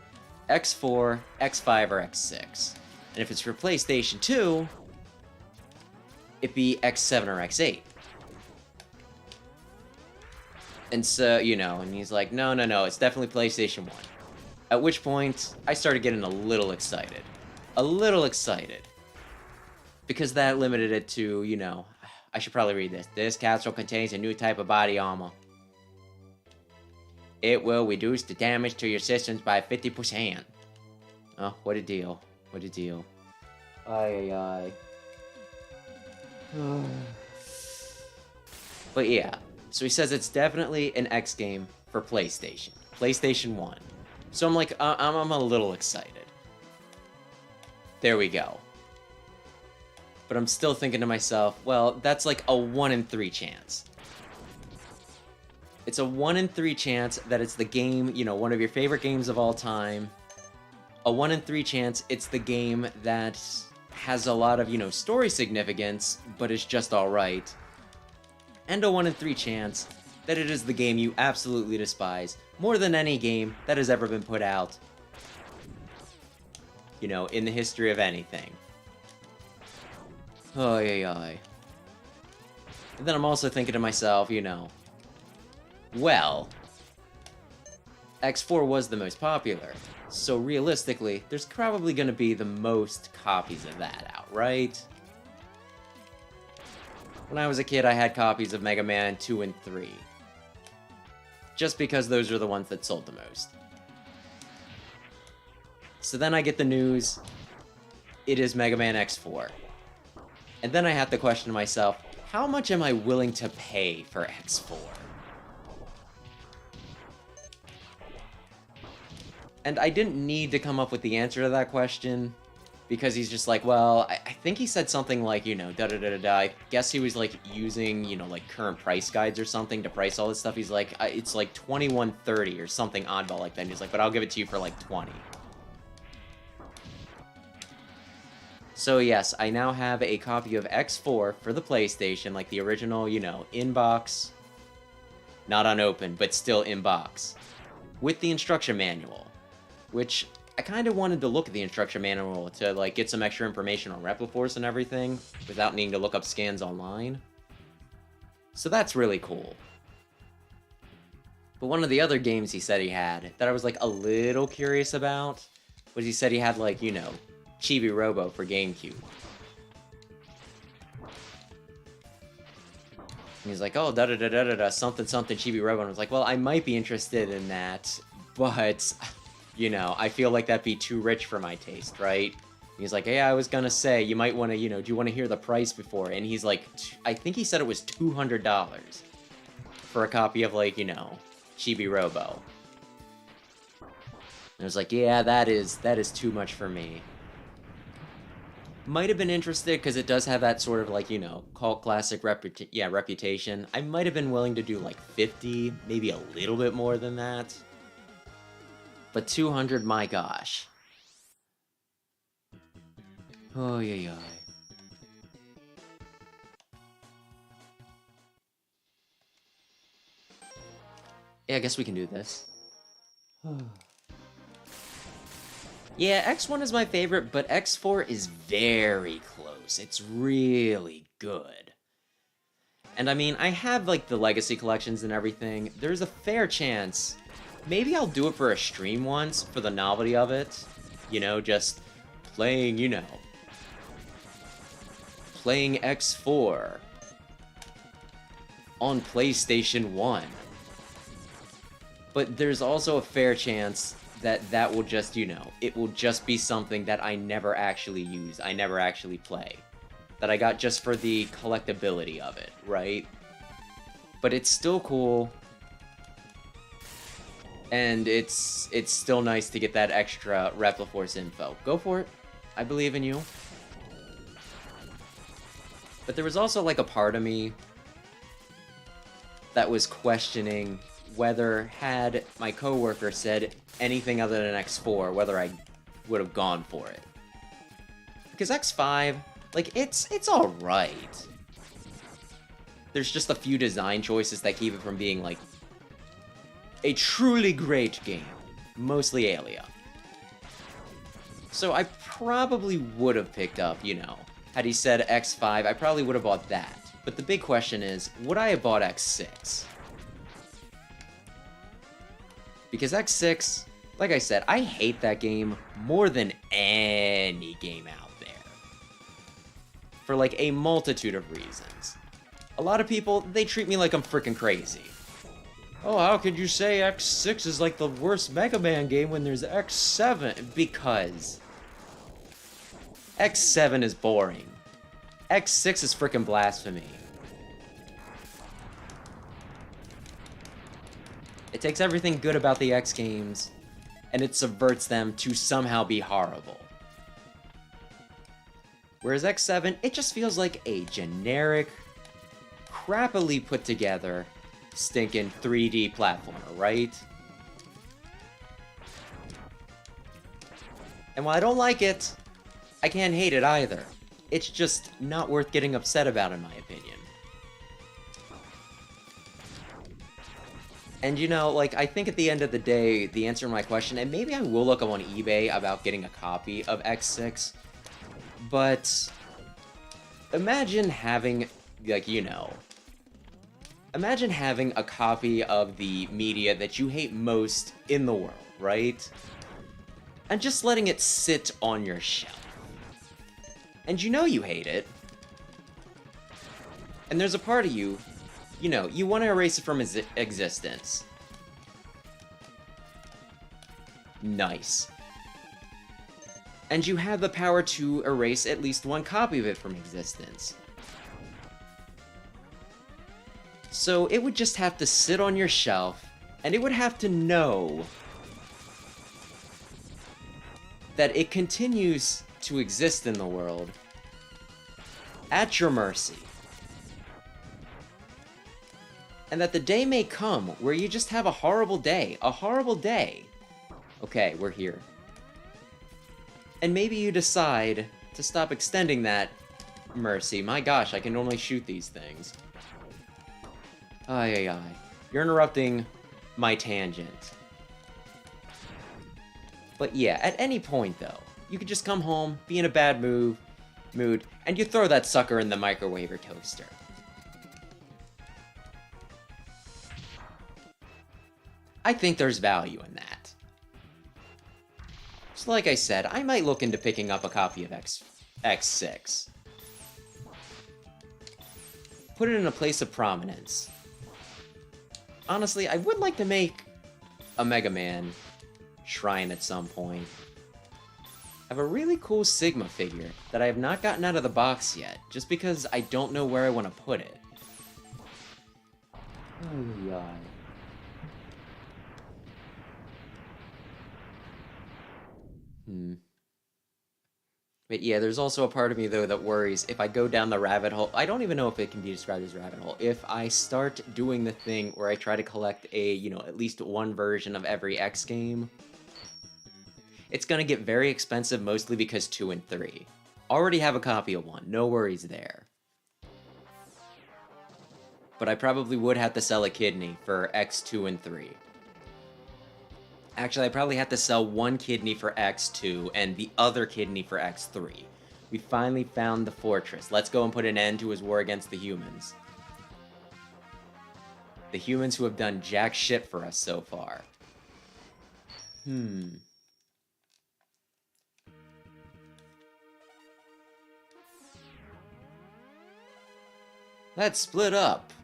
X4, X5, or X6. And if it's for PlayStation 2, it'd be X7 or X8. And so, you know, and he's like, no, no, no, it's definitely PlayStation 1. At which point, I started getting a little excited. A little excited. Because that limited it to, you know, I should probably read this. This capsule contains a new type of body armor. It will reduce the damage to your systems by 50%. Oh, what a deal. What a deal. Ay, ay, ay. But yeah, so he says it's definitely an X game for PlayStation. PlayStation 1. So I'm like, I'm a little excited. There we go. But I'm still thinking to myself, well, that's like a 1 in 3 chance. It's a 1 in 3 chance that it's the game, you know, one of your favorite games of all time. A 1 in 3 chance it's the game that has a lot of, you know, story significance, but is just alright. And a 1 in 3 chance that it is the game you absolutely despise more than any game that has ever been put out, you know, in the history of anything. Oh, yeah. And then I'm also thinking to myself, you know, well, X4 was the most popular, so realistically, there's probably going to be the most copies of that out, right? When I was a kid, I had copies of Mega Man 2 and 3. Just because those are the ones that sold the most. So then I get the news, it is Mega Man X4. And then I have to question myself, how much am I willing to pay for X4? And I didn't need to come up with the answer to that question, because he's just like, well, I think he said something like, you know, da-da-da-da-da. I guess he was, like, using, you know, like, current price guides or something to price all this stuff. He's like, it's like $21.30 or something oddball like that. And he's like, but I'll give it to you for, like, 20. So, yes, I now have a copy of X4 for the PlayStation, like the original, you know, in-box, not unopened, but still in-box, with the instruction manual, which I kind of wanted to look at the instruction manual to, like, get some extra information on Repliforce and everything, without needing to look up scans online. So that's really cool. But one of the other games he said he had, that I was, like, a little curious about, was he said he had, like, you know, Chibi Robo for GameCube. And he's like, oh, da-da-da-da-da-da, something Chibi Robo. And I was like, well, I might be interested in that, but... you know, I feel like that'd be too rich for my taste, right? And he's like, hey, I was gonna say, you might want to, you know, do you want to hear the price before? And he's like, I think he said it was $200 for a copy of, like, you know, Chibi Robo. And I was like, yeah, that is too much for me. Might have been interested, because it does have that sort of, like, you know, cult classic reputation. I might have been willing to do, like, 50, maybe a little bit more than that. But 200, my gosh. Oh, yeah. Yeah, I guess we can do this. Yeah, X1 is my favorite, but X4 is very close. It's really good. And I mean, I have, like, the Legacy collections and everything. There's a fair chance... maybe I'll do it for a stream once, for the novelty of it. You know, just playing, you know, playing X4 on PlayStation 1. But there's also a fair chance that that will just, you know, it will just be something that I never actually use, I never actually play. That I got just for the collectability of it, right? But it's still cool. And it's still nice to get that extra Repliforce info. Go for it. I believe in you. But there was also, like, a part of me that was questioning whether, had my coworker said anything other than X4, whether I would have gone for it. Because X5, like, it's alright. There's just a few design choices that keep it from being, like, a truly great game. Mostly Alia. So I probably would have picked up, you know, had he said X5, I probably would have bought that. But the big question is, would I have bought X6? Because X6, like I said, I hate that game more than any game out there. For like a multitude of reasons. A lot of people, they treat me like I'm freaking crazy. Oh, how could you say X6 is like the worst Mega Man game when there's X7? Because X7 is boring. X6 is freaking blasphemy. It takes everything good about the X games, and it subverts them to somehow be horrible. Whereas X7, it just feels like a generic, crappily put together, stinking 3D platformer, right? And while I don't like it, I can't hate it either. It's just not worth getting upset about, in my opinion. And you know, like, I think at the end of the day, the answer to my question, and maybe I will look up on eBay about getting a copy of X6, but imagine having, like, you know, imagine having a copy of the media that you hate most in the world, right? And just letting it sit on your shelf. And you know you hate it. And there's a part of you, you know, you want to erase it from existence. Nice. And you have the power to erase at least one copy of it from existence. So it would just have to sit on your shelf, and it would have to know that it continues to exist in the world at your mercy. And that the day may come where you just have a horrible day. A horrible day. Okay, we're here. And maybe you decide to stop extending that mercy. My gosh, I can only shoot these things. Ay, ay, ay. You're interrupting my tangent. But yeah, at any point though, you could just come home, be in a bad mood, and you throw that sucker in the microwave or toaster. I think there's value in that. So like I said, I might look into picking up a copy of X6. Put it in a place of prominence. Honestly, I would like to make a Mega Man shrine at some point. I have a really cool Sigma figure that I have not gotten out of the box yet, just because I don't know where I want to put it. Oh, yeah. But yeah, there's also a part of me, though, that worries if I go down the rabbit hole. I don't even know if it can be described as rabbit hole. If I start doing the thing where I try to collect a, you know, at least one version of every X game, it's gonna get very expensive, mostly because 2 and 3. Already have a copy of 1, no worries there. But I probably would have to sell a kidney for X2 and 3. Actually, I probably have to sell 1 kidney for X2 and the other kidney for X3. We finally found the fortress. Let's go and put an end to his war against the humans. The humans who have done jack shit for us so far. Let's split up.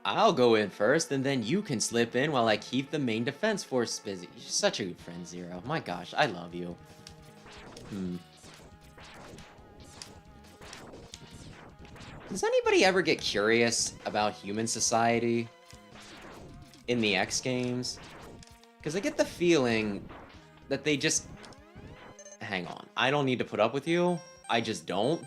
I'll go in first, and then you can slip in while I keep the main defense force busy. You're such a good friend, Zero. My gosh, I love you. Does anybody ever get curious about human society in the X games? Because I get the feeling that they just... Hang on. I don't need to put up with you. I just don't.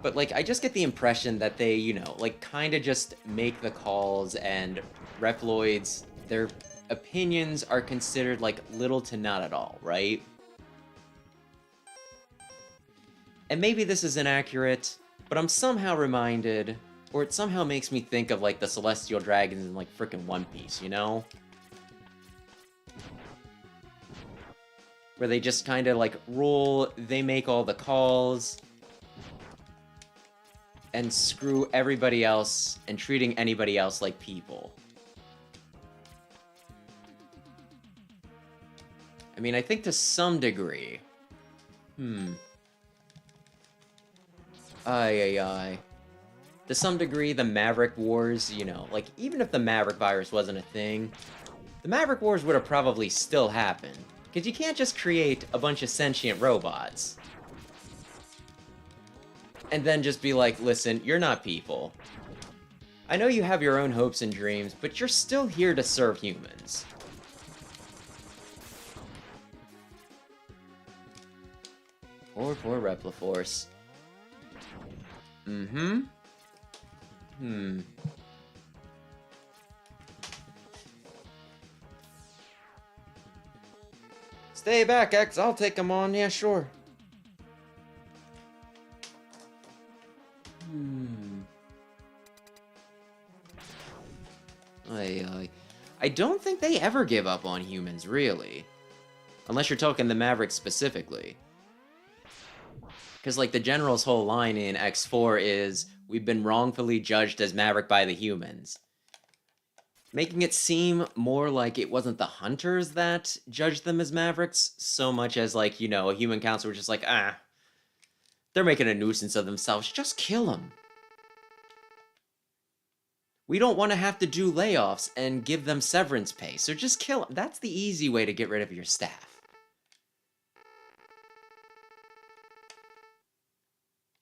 But, like, I just get the impression that they, you know, like, kind of just make the calls, and Reploids, their opinions are considered, like, little to not at all, right? And maybe this is inaccurate, but I'm somehow reminded, or it somehow makes me think of, like, the Celestial Dragons in, like, frickin' One Piece, you know? Where they just kind of, like, rule, they make all the calls, and screw everybody else and treating anybody else like people. I mean, I think to some degree. Ay. To some degree, the Maverick Wars, you know, like, even if the Maverick virus wasn't a thing, the Maverick Wars would have probably still happened. Because you can't just create a bunch of sentient robots. And then just be like, listen, you're not people. I know you have your own hopes and dreams, but you're still here to serve humans. Poor Repliforce. Stay back, X. I'll take him on. Yeah, sure. I don't think they ever give up on humans, really. Unless you're talking the Mavericks specifically. Because, like, the General's whole line in X4 is, we've been wrongfully judged as Maverick by the humans. Making it seem more like it wasn't the Hunters that judged them as Mavericks, so much as, like, you know, a human council was just like, they're making a nuisance of themselves, just kill them. We don't want to have to do layoffs and give them severance pay, so just kill them. That's the easy way to get rid of your staff.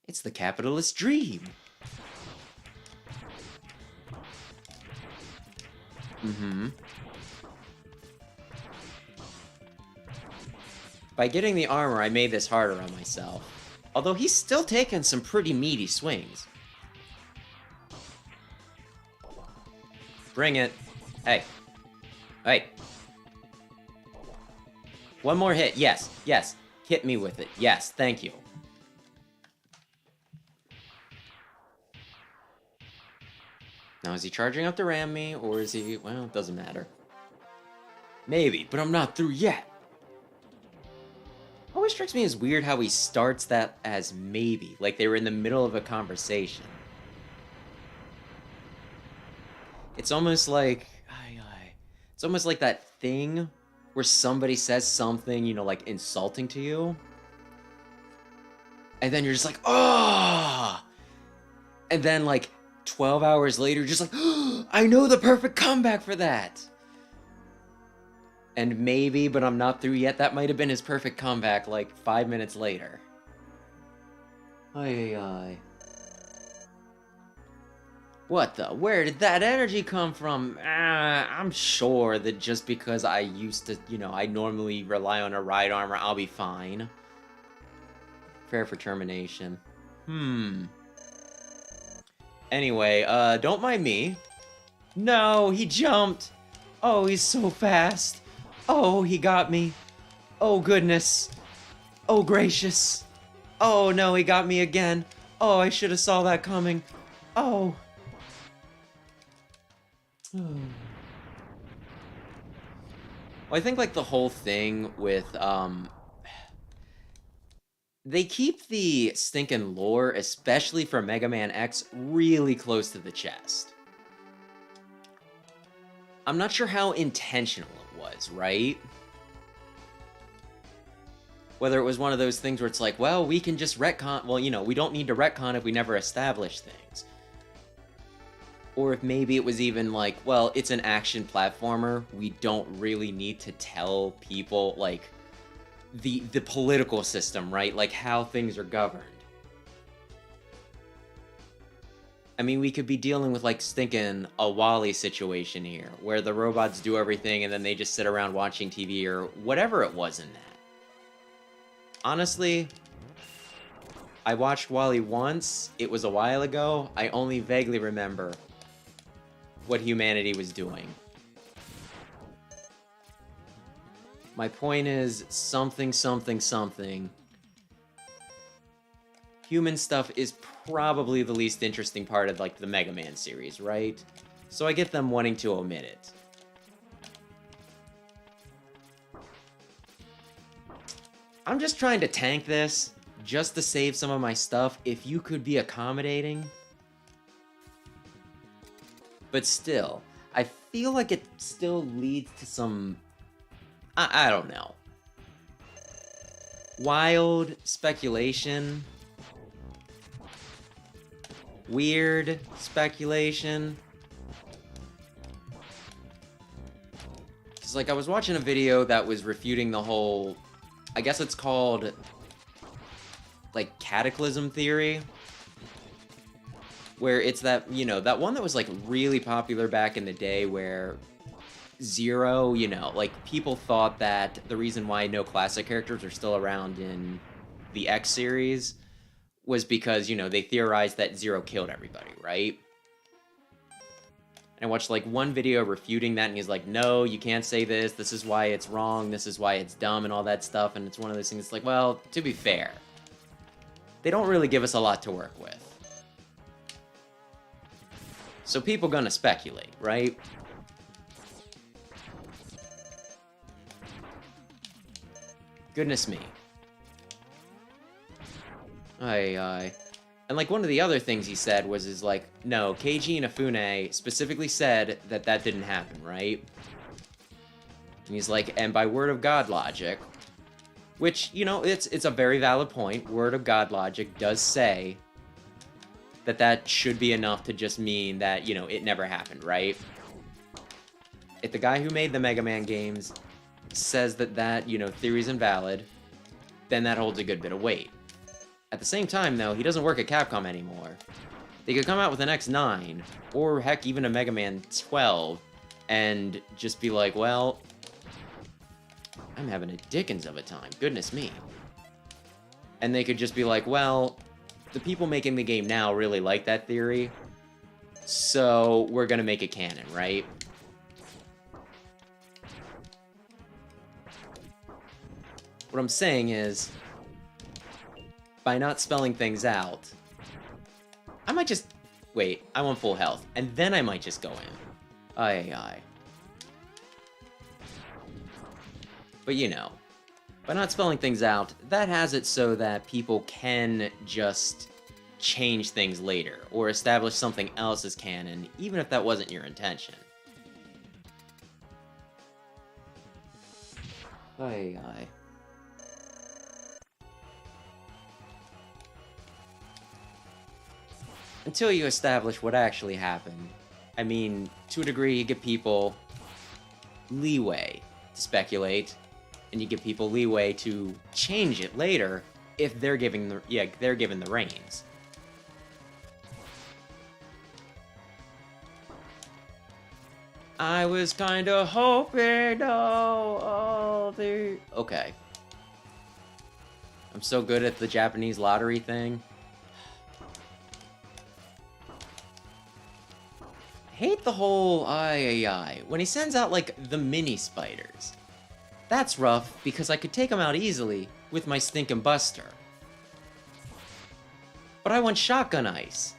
It's the capitalist dream. By getting the armor, I made this harder on myself. Although he's still taking some pretty meaty swings. Bring it. Hey. Hey. One more hit. Yes. Yes. Hit me with it. Yes. Thank you. Now, is he charging up to ram me, or is he... Well, it doesn't matter. Maybe, but I'm not through yet. Always strikes me as weird how he starts that as maybe, like they were in the middle of a conversation. It's almost like... It's almost like that thing where somebody says something, you know, like, insulting to you. And then you're just like, oh! And then, like, 12 hours later, you're just like, oh, I know the perfect comeback for that! And maybe, but I'm not through yet, that might have been his perfect comeback, like, 5 minutes later. What the? Where did that energy come from? I'm sure that just because I used to, you know, I normally rely on a ride armor, I'll be fine. Fair for termination. Anyway, don't mind me. No, he jumped! Oh, he's so fast. Oh, he got me. Oh, goodness. Oh, gracious. Oh, no, he got me again. Oh, I should have saw that coming. Oh. Well, I think, like, the whole thing with, they keep the stinking lore, especially for Mega Man X, really close to the chest. I'm not sure how intentional it was, right? Whether it was one of those things where it's like, well, we can just retcon... Well, you know, we don't need to retcon if we never establish things. Or if maybe it was even like, well, it's an action platformer. We don't really need to tell people, like, the political system, right? Like, how things are governed. I mean, we could be dealing with, like, stinking a Wally situation here, where the robots do everything and then they just sit around watching TV or whatever it was in that. Honestly, I watched Wally once. It was a while ago. I only vaguely remember what humanity was doing. My point is, something. Human stuff is probably the least interesting part of, like, the Mega Man series, right? So I get them wanting to omit it. I'm just trying to tank this, just to save some of my stuff, if you could be accommodating. But still, I feel like it still leads to some... I don't know. Wild speculation. Weird speculation. It's like I was watching a video that was refuting the whole, I guess it's called, like, cataclysm theory. Where it's that, you know, that one that was, like, really popular back in the day where Zero, you know, like, people thought that the reason why no classic characters are still around in the X series was because, you know, they theorized that Zero killed everybody, right? And I watched, like, one video refuting that, and he's like, no, you can't say this is why it's wrong, this is why it's dumb, and all that stuff, and it's one of those things, like, well, to be fair, they don't really give us a lot to work with. So people gonna speculate, right? Goodness me. Aye. And, like, one of the other things he said was, like, no, Keiji Inafune specifically said that that didn't happen, right? And he's like, and by word of God logic, which, you know, it's a very valid point. Word of God logic does say that that should be enough to just mean that, you know, it never happened, right? If the guy who made the Mega Man games says that, you know, theory's invalid, then that holds a good bit of weight. At the same time, though, he doesn't work at Capcom anymore. They could come out with an X9, or heck, even a Mega Man 12, and just be like, well, I'm having a dickens of a time, goodness me. And they could just be like, well, the people making the game now really like that theory, so we're gonna make it canon, right? What I'm saying is, by not spelling things out, I might just... Wait, I want full health, and then I might just go in. Aye. But you know, by not spelling things out, that has it so that people can just change things later, or establish something else as canon, even if that wasn't your intention. Aye. Until you establish what actually happened. I mean, to a degree, you give people leeway to speculate, and you give people leeway to change it later if they're given the reins. I was kinda hoping, okay. I'm so good at the Japanese lottery thing. Hate the whole when he sends out, like, the mini spiders. That's rough, because I could take them out easily with my stinking buster. But I want shotgun ice.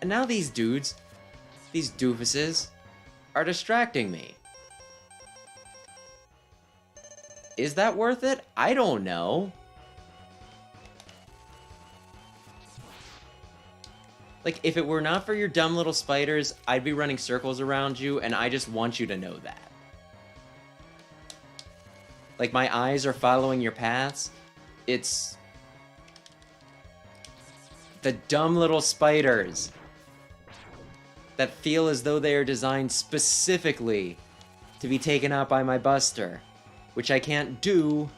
And now these dudes, these doofuses, are distracting me. Is that worth it? I don't know. Like, if it were not for your dumb little spiders, I'd be running circles around you, and I just want you to know that. Like, my eyes are following your paths. It's the dumb little spiders that feel as though they are designed specifically to be taken out by my buster, which I can't do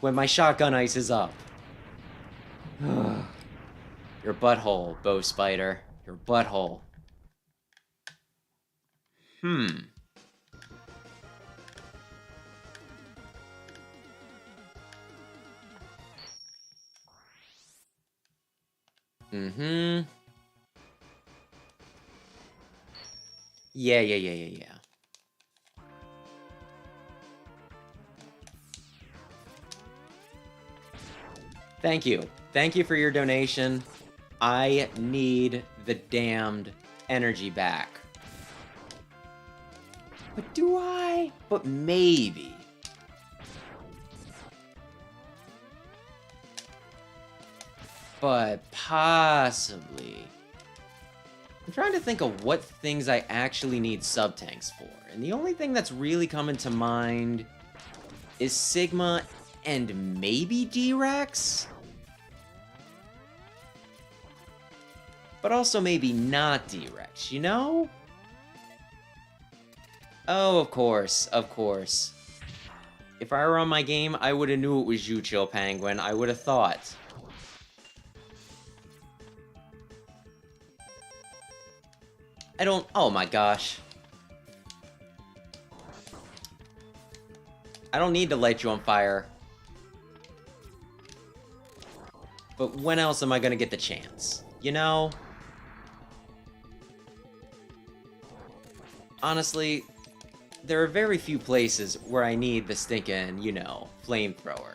when my shotgun ice is up. Your butthole, Bow Spider. Your butthole. Yeah. Thank you. Thank you for your donation. I need the damned energy back. But do I? But maybe. But possibly. I'm trying to think of what things I actually need sub-tanks for. And the only thing that's really coming to mind is Sigma and maybe D-Rex? But also maybe not D-Rex, you know? Oh, of course, of course. If I were on my game, I would've knew it was Yu-Chill Penguin. I would've thought. I don't... Oh my gosh. I don't need to light you on fire. But when else am I gonna get the chance? You know? Honestly, there are very few places where I need the stinking, you know, flamethrower.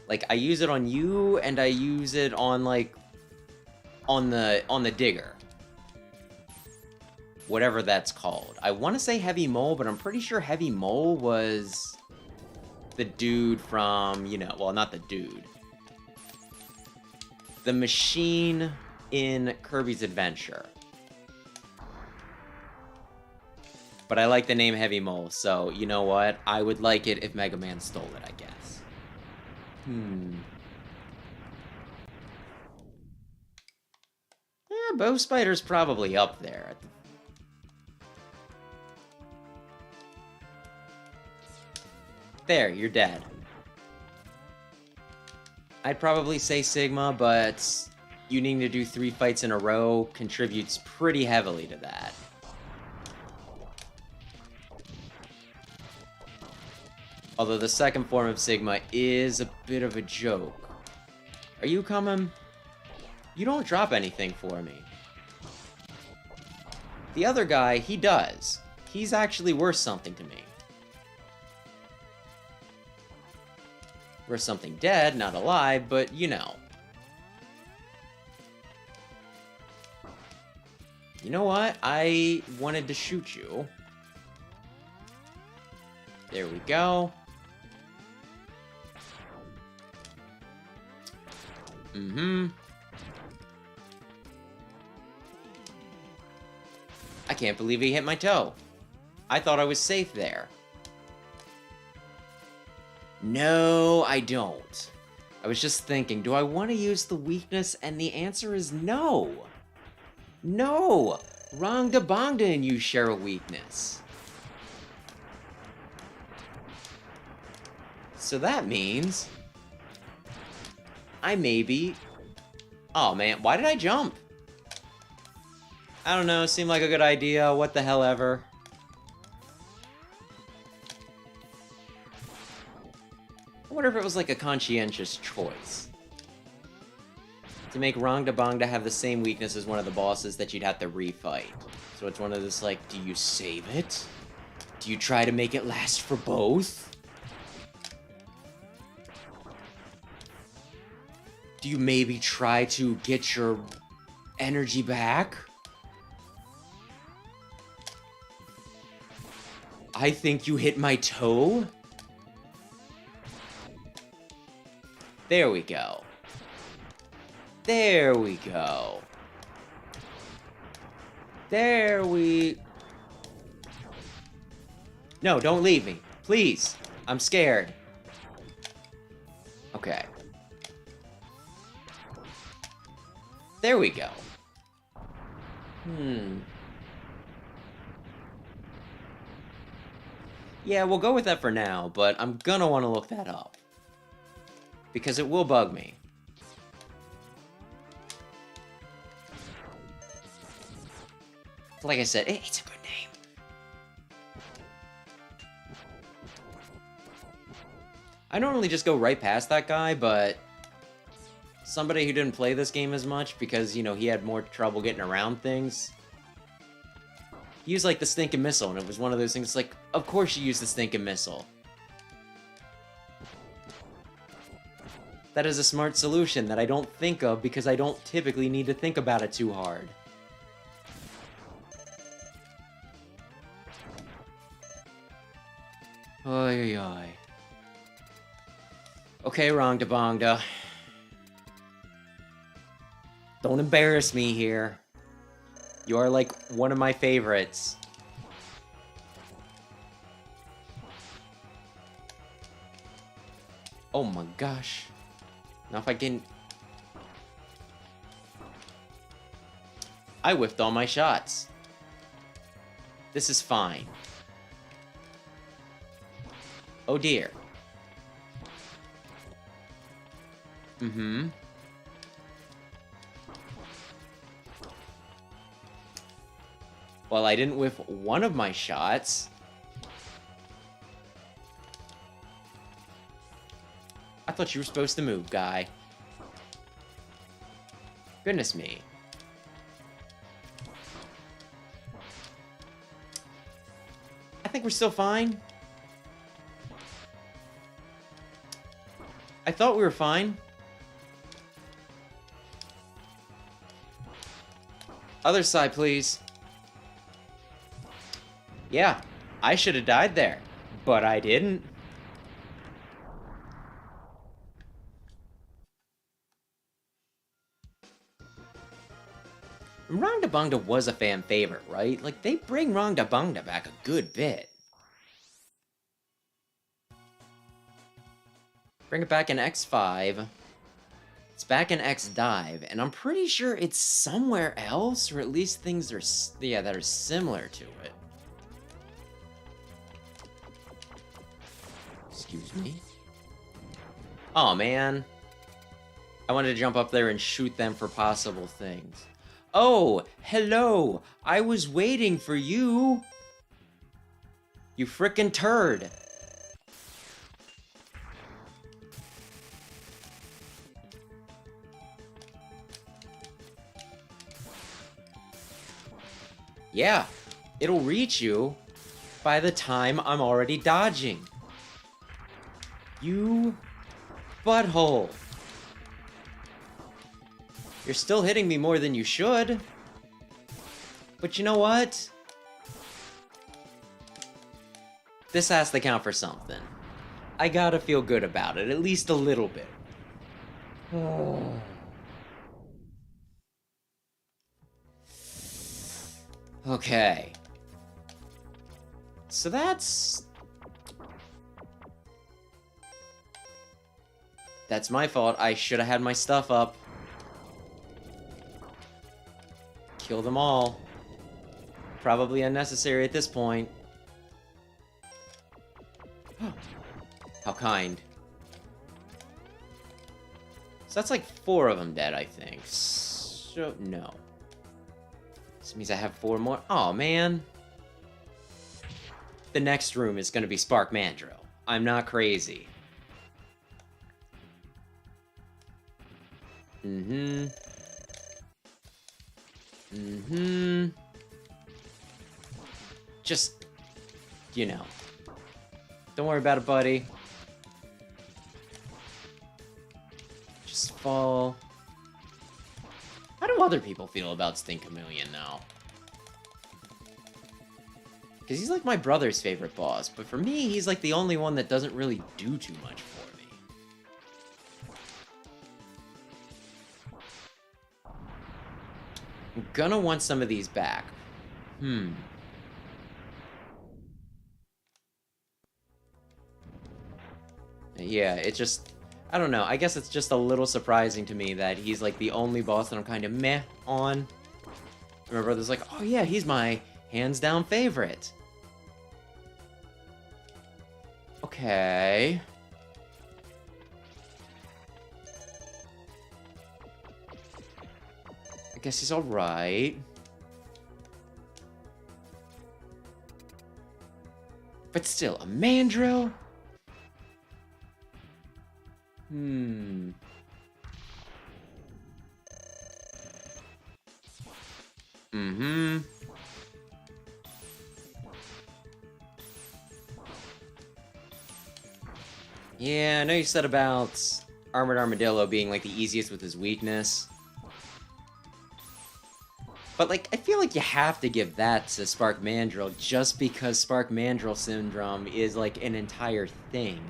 Like, I use it on you, and I use it on, like, on the digger. Whatever that's called. I want to say Heavy Mole, but I'm pretty sure Heavy Mole was the dude from, you know, well, not the dude. The machine in Kirby's Adventure. But I like the name Heavy Mole, so, you know what? I would like it if Mega Man stole it, I guess. Yeah, Bow Spider's probably up there. There, you're dead. I'd probably say Sigma, but you needing to do 3 fights in a row contributes pretty heavily to that. Although the second form of Sigma is a bit of a joke. Are you coming? You don't drop anything for me. The other guy, he does. He's actually worth something to me. Worth something dead, not alive, but you know. You know what? I wanted to shoot you. There we go. I can't believe he hit my toe. I thought I was safe there. No, I don't. I was just thinking, do I want to use the weakness? And the answer is no. No! Rangda Bangda and you share a weakness. So that means... I maybe... Oh man, why did I jump? I don't know, seemed like a good idea, what the hell ever. I wonder if it was like a conscientious choice. To make Rangda Bangda have the same weakness as one of the bosses that you'd have to refight. So it's one of this like, do you save it? Do you try to make it last for both? Do you maybe try to get your energy back? I think you hit my toe? There we go. There we go. There we... No, don't leave me. Please. I'm scared. Okay. There we go. Yeah, we'll go with that for now, but I'm gonna want to look that up. Because it will bug me. Like I said, it's a good name. I normally just go right past that guy, but... somebody who didn't play this game as much because, you know, he had more trouble getting around things. He used, like, the stinking missile, and it was one of those things like, of course you use the stinking missile. That is a smart solution that I don't think of because I don't typically need to think about it too hard. Oy, oy, oy. Okay, Rangda Bangda. Don't embarrass me here. You are like one of my favorites. Oh my gosh. Now if I can... I whiffed all my shots. This is fine. Oh dear. Mm-hmm. Well, I didn't whiff one of my shots. I thought you were supposed to move, guy. Goodness me. I think we're still fine. I thought we were fine. Other side, please. Yeah, I should have died there, but I didn't. Rongdabungda was a fan favorite, right? Like, they bring Rongdabungda back a good bit. Bring it back in X5. It's back in X Dive, and I'm pretty sure it's somewhere else, or at least things are, yeah, that are similar to it. Excuse me. Oh man. I wanted to jump up there and shoot them for possible things. Oh, hello! I was waiting for you! You frickin' turd! Yeah, it'll reach you by the time I'm already dodging. You butthole. You're still hitting me more than you should. But you know what? This has to count for something. I gotta feel good about it, at least a little bit. Okay. So that's my fault. I should have had my stuff up. Kill them all. Probably unnecessary at this point. How kind. So that's like 4 of them dead, I think. So, no. This means I have 4 more. Aw, man. The next room is gonna be Spark Mandrill. I'm not crazy. Mm-hmm. Mm-hmm. Just, you know. Don't worry about it, buddy. Just fall. How do other people feel about Stinkamillion now? Because he's like my brother's favorite boss, but for me, he's like the only one that doesn't really do too much for me. I'm gonna want some of these back. Yeah, it just... I don't know, I guess it's just a little surprising to me that he's like the only boss that I'm kind of meh on. My brother's like, oh yeah, he's my hands-down favorite. Okay. I guess he's alright. But still, a Mandrill? Yeah, I know you said about Armored Armadillo being, like, the easiest with his weakness. But, like, I feel like you have to give that to Spark Mandrill just because Spark Mandrill Syndrome is, like, an entire thing.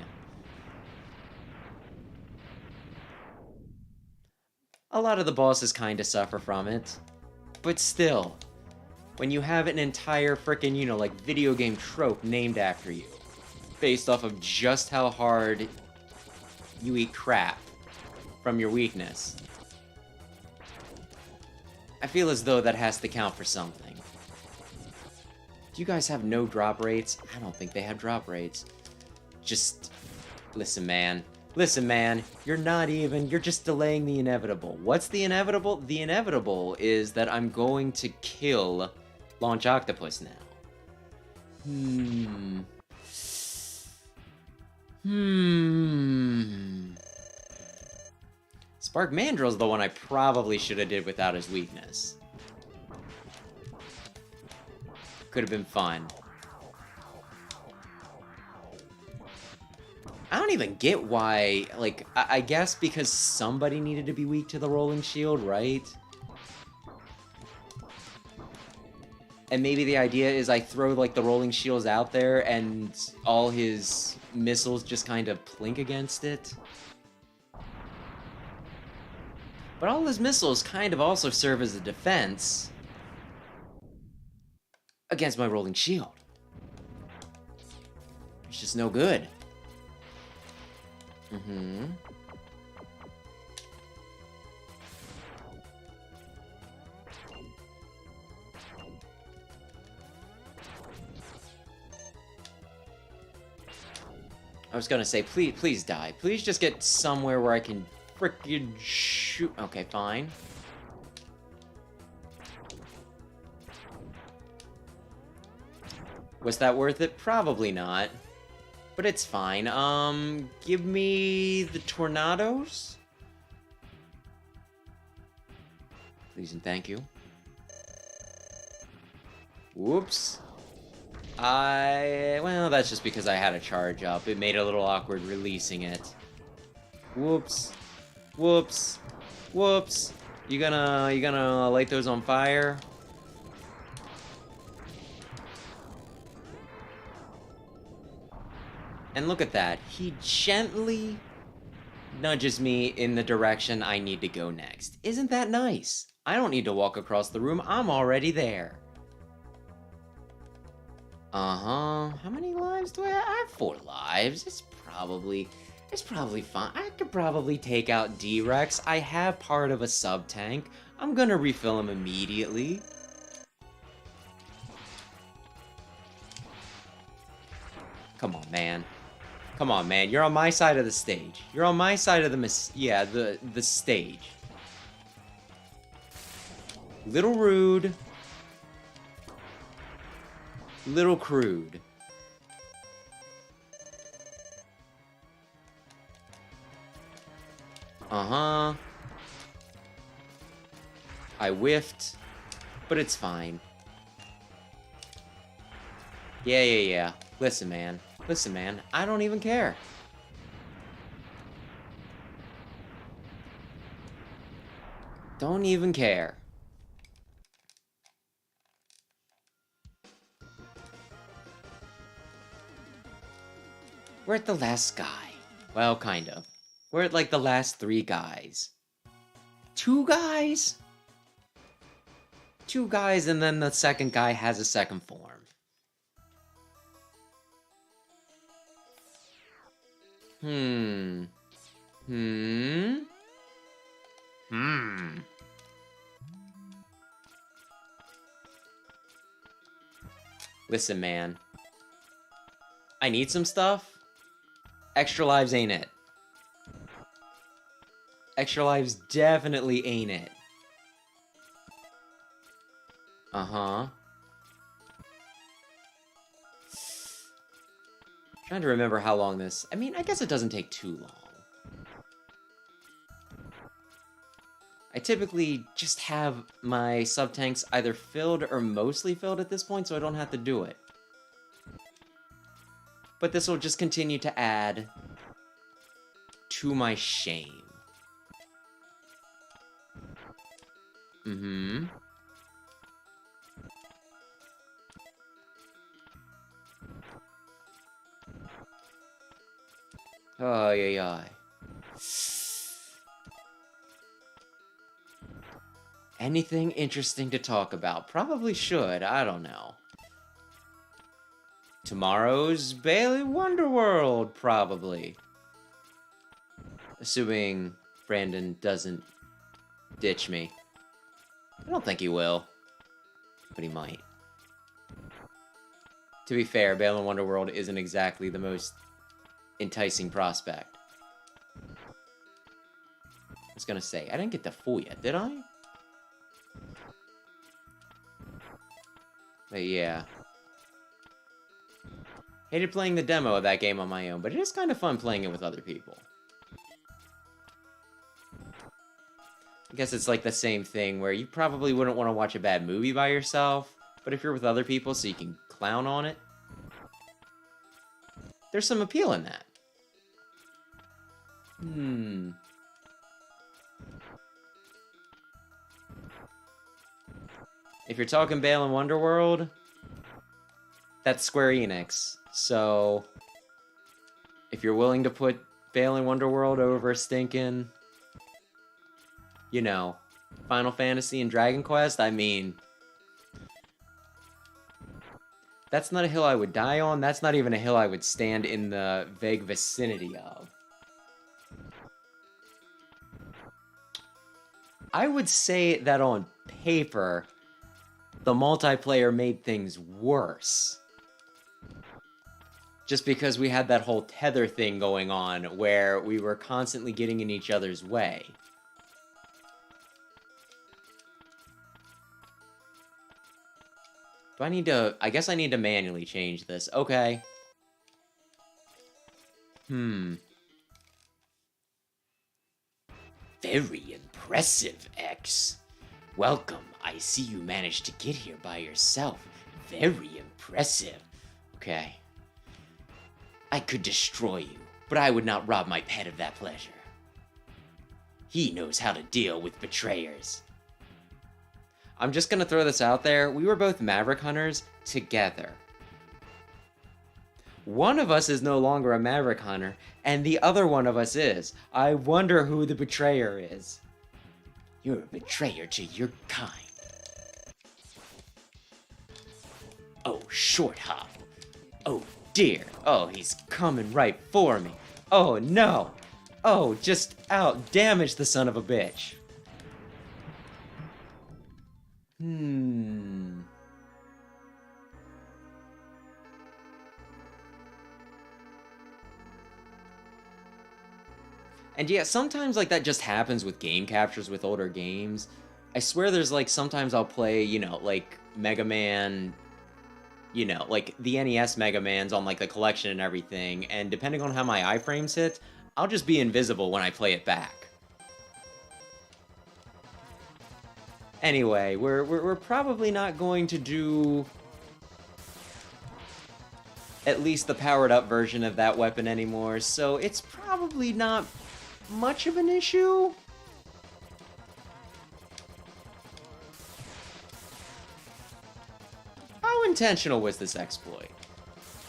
A lot of the bosses kind of suffer from it. But still, when you have an entire frickin', you know, like, video game trope named after you, based off of just how hard You eat crap from your weakness. I feel as though that has to count for something. Do you guys have no drop rates? I don't think they have drop rates. Just... Listen, man. Listen, man. You're just delaying the inevitable. What's the inevitable? The inevitable is that I'm going to kill Launch Octopus now. Spark Mandrill's the one I probably should have did without his weakness. Could have been fun. I don't even get why, like, I guess because somebody needed to be weak to the Rolling Shield, right? And maybe the idea is I throw, like, the Rolling Shields out there and all his missiles just kind of plink against it. But all his missiles kind of also serve as a defense against my Rolling Shield. It's just no good. I was gonna say, please die. Please just get somewhere where I can frickin' shoot. Okay, fine. Was that worth it? Probably not. But it's fine. Give me the tornadoes? Please and thank you. Whoops. Well, that's just because I had a charge up. It made it a little awkward releasing it. Whoops. Whoops. Whoops. You gonna light those on fire? And look at that. He gently nudges me in the direction I need to go next. Isn't that nice? I don't need to walk across the room. I'm already there. How many lives do I have? I have 4 lives. It's probably fine. I could probably take out D-Rex. I have part of a sub-tank. I'm gonna refill him immediately. Come on, man. Come on, man. You're on my side of the stage. You're on my side of the stage. Little rude. Little crude. I whiffed, but it's fine. Yeah. Listen, man. Listen, man. I don't even care. Don't even care. We're at the last guy. Well, kind of. We're at, like, the last 3 guys. 2 guys? 2 guys, and then the second guy has a second form. Listen, man. I need some stuff. Extra lives ain't it. Extra lives definitely ain't it. Trying to remember how long this... I mean, I guess it doesn't take too long. I typically just have my sub-tanks either filled or mostly filled at this point, so I don't have to do it. But this will just continue to add to my shame. Oh, yeah. Anything interesting to talk about? Probably should. I don't know. Tomorrow's Bailey Wonderworld, probably. Assuming Brandon doesn't ditch me. I don't think he will, but he might. To be fair, Balan Wonderworld isn't exactly the most enticing prospect. I was gonna say, I didn't get the full yet, did I? But yeah. Hated playing the demo of that game on my own, but it is kind of fun playing it with other people. I guess it's like the same thing where you probably wouldn't want to watch a bad movie by yourself, but if you're with other people so you can clown on it, there's some appeal in that. If you're talking Balan Wonderworld, that's Square Enix. So, if you're willing to put Balan Wonderworld over stinking, you know, Final Fantasy and Dragon Quest, I mean, that's not a hill I would die on. That's not even a hill I would stand in the vague vicinity of. I would say that on paper, the multiplayer made things worse. Just because we had that whole tether thing going on where we were constantly getting in each other's way. Do I need to... I guess I need to manually change this. Okay. Very impressive, X. Welcome. I see you managed to get here by yourself. Very impressive. Okay. I could destroy you, but I would not rob my pet of that pleasure. He knows how to deal with betrayers. I'm just gonna throw this out there. We were both Maverick Hunters together. One of us is no longer a Maverick Hunter, and the other one of us is. I wonder who the betrayer is. You're a betrayer to your kind. Oh, short hop. Oh, dear. Oh, he's coming right for me. Oh, no. Oh, just out damage the son of a bitch. And yeah, sometimes like that just happens with game captures with older games. I swear there's like sometimes I'll play, you know, like Mega Man, you know, like the NES Mega Mans on like the collection and everything, and depending on how my iframes hit, I'll just be invisible when I play it back. Anyway, we're probably not going to do at least the powered up version of that weapon anymore, so it's probably not much of an issue. How intentional was this exploit?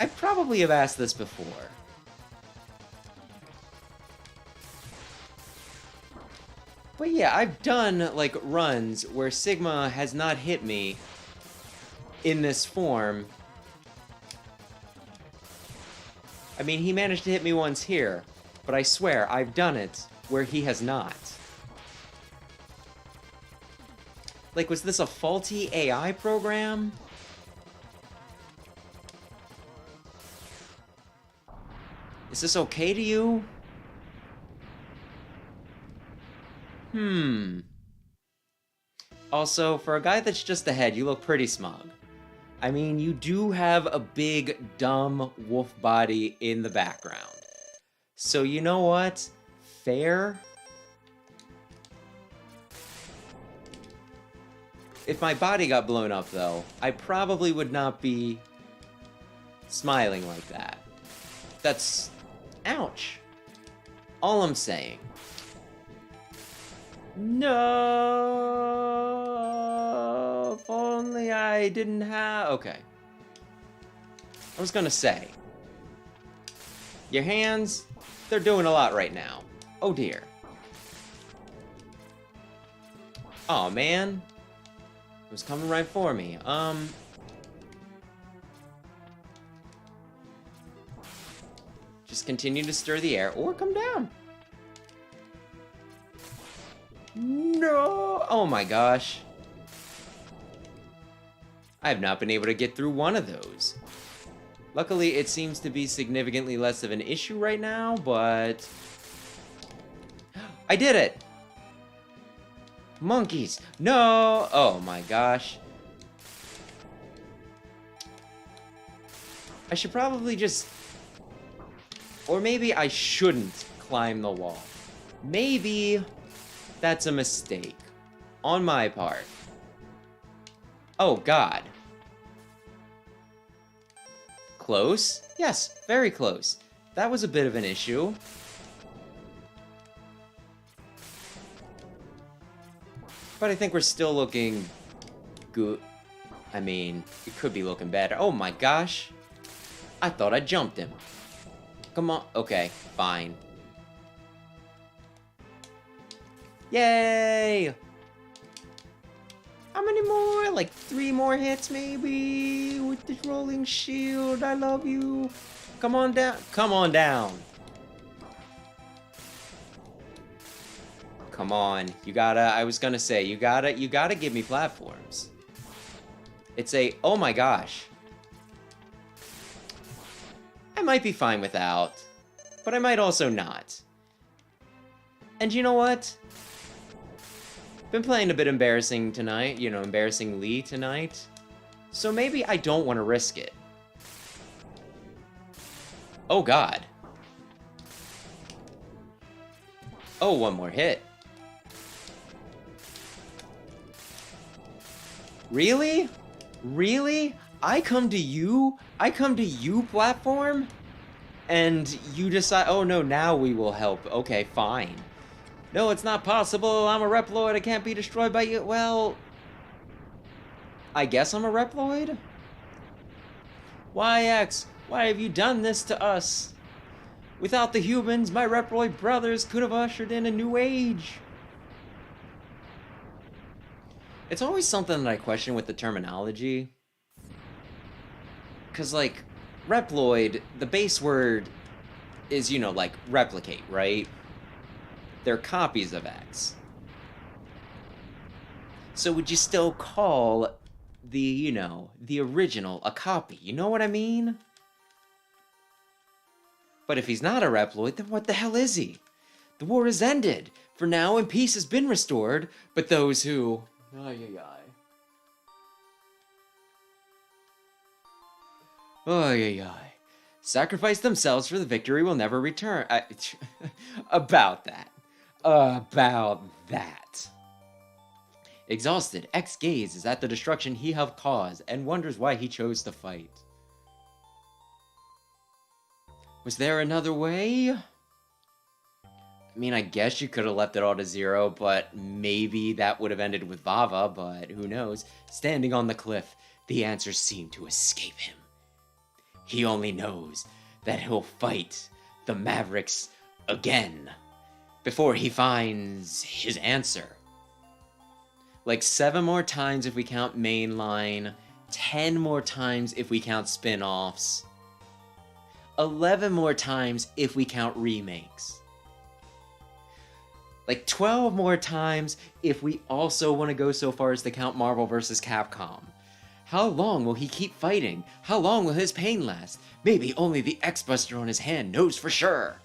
I probably have asked this before. But yeah, I've done, like, runs where Sigma has not hit me in this form. I mean, he managed to hit me once here, but I swear, I've done it where he has not. Like, was this a faulty AI program? Is this okay to you? Also, for a guy that's just ahead, you look pretty smug. I mean, you do have a big, dumb wolf body in the background. So you know what? Fair? If my body got blown up, though, I probably would not be smiling like that. That's... ouch. All I'm saying. No, if only I didn't have... Okay. I was gonna say. Your hands, they're doing a lot right now. Oh dear. Oh man. It was coming right for me. Just continue to stir the air or come down. No! Oh my gosh. I have not been able to get through one of those. Luckily, it seems to be significantly less of an issue right now, but... I did it! Monkeys! No! Oh my gosh. I should probably just... Or maybe I shouldn't climb the wall. Maybe that's a mistake on my part. Oh god. Close? Yes, very close. That was a bit of an issue. But I think we're still looking good. I mean, it could be looking better. Oh my gosh. I thought I jumped him. Come on. Okay, fine. Yay! How many more? Like 3 more hits maybe? With this rolling shield. I love you. Come on down. Come on down. Come on. You gotta, I was gonna say, you gotta give me platforms. It's a, oh my gosh. I might be fine without, but I might also not. And you know what? Been playing a bit embarrassing tonight, you know, embarrassingly tonight. So maybe I don't want to risk it. Oh god. Oh, one more hit. Really? Really? I come to you, platform? And you decide, oh no, now we will help. Okay, fine. No, it's not possible. I'm a Reploid. I can't be destroyed by you. Well, I guess I'm a Reploid? Why, X? Why have you done this to us? Without the humans, my Reploid brothers could have ushered in a new age. It's always something that I question with the terminology. Because, like, Reploid, the base word is, you know, like, replicate, right? They're copies of X. So would you still call the, you know, the original a copy? You know what I mean? But if he's not a Reploid, then what the hell is he? The war has ended. For now, and peace has been restored. But those who... Ay, ay, ay. Ay, ay, ay. Sacrifice themselves for the victory will never return. About that. About that. Exhausted, X gazes at the destruction he have caused and wonders why he chose to fight. Was there another way? I mean, I guess you could have left it all to 0, but maybe that would have ended with Vava, but who knows. Standing on the cliff, the answers seem to escape him. He only knows that he'll fight the Mavericks again before he finds his answer. Like 7 more times if we count mainline, 10 more times if we count spin-offs, 11 more times if we count remakes. Like 12 more times if we also want to go so far as to count Marvel vs. Capcom. How long will he keep fighting? How long will his pain last? Maybe only the X-Buster on his hand knows for sure.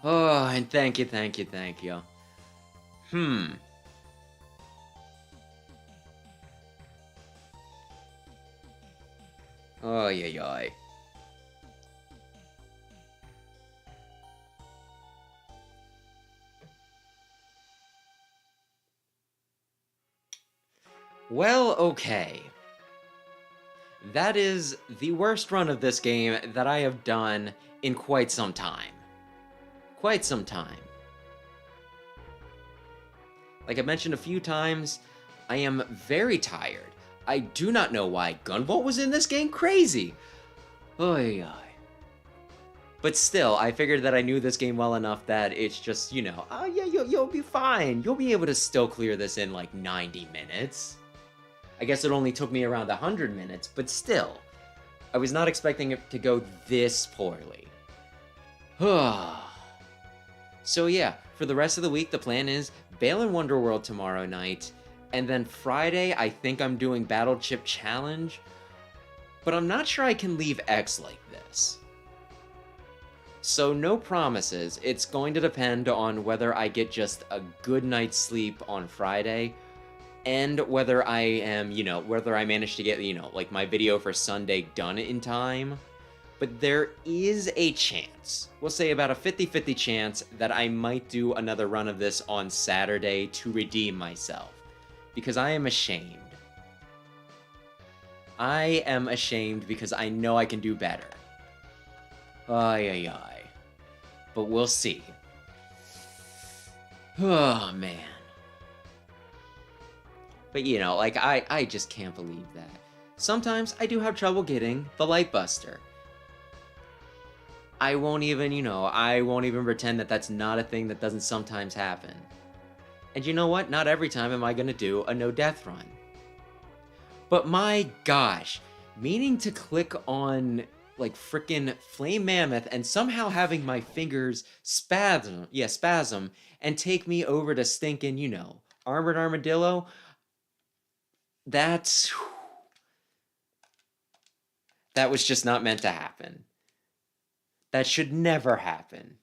Oh, and thank you, thank you, thank you. Oh, yeah. Well, okay. That is the worst run of this game that I have done in quite some time. Quite some time. Like I mentioned a few times, I am very tired. I do not know why Gunvolt was in this game. Crazy. Oy. But still, I figured that I knew this game well enough that it's just, you know, oh yeah, you'll be fine. You'll be able to still clear this in like 90 minutes. I guess it only took me around 100 minutes, but still. I was not expecting it to go this poorly. So yeah, for the rest of the week, the plan is Balan Wonderworld tomorrow night, and then Friday, I think I'm doing Battle Chip Challenge, but I'm not sure I can leave X like this. So no promises. It's going to depend on whether I get just a good night's sleep on Friday, and whether I am, whether I manage to get, like my video for Sunday done in time. But there is a chance, we'll say about a 50-50 chance, that I might do another run of this on Saturday to redeem myself. Because I am ashamed. I am ashamed because I know I can do better. Ay. But we'll see. Oh, man. But, I just can't believe that. Sometimes I do have trouble getting the Light Buster. I won't even pretend that that's not a thing that doesn't sometimes happen. And you know what? Not every time am I gonna do a no-death run. But my gosh, meaning to click on, like, frickin' Flame Mammoth and somehow having my fingers spasm, and take me over to stinking, Armored Armadillo, that was just not meant to happen. That should never happen.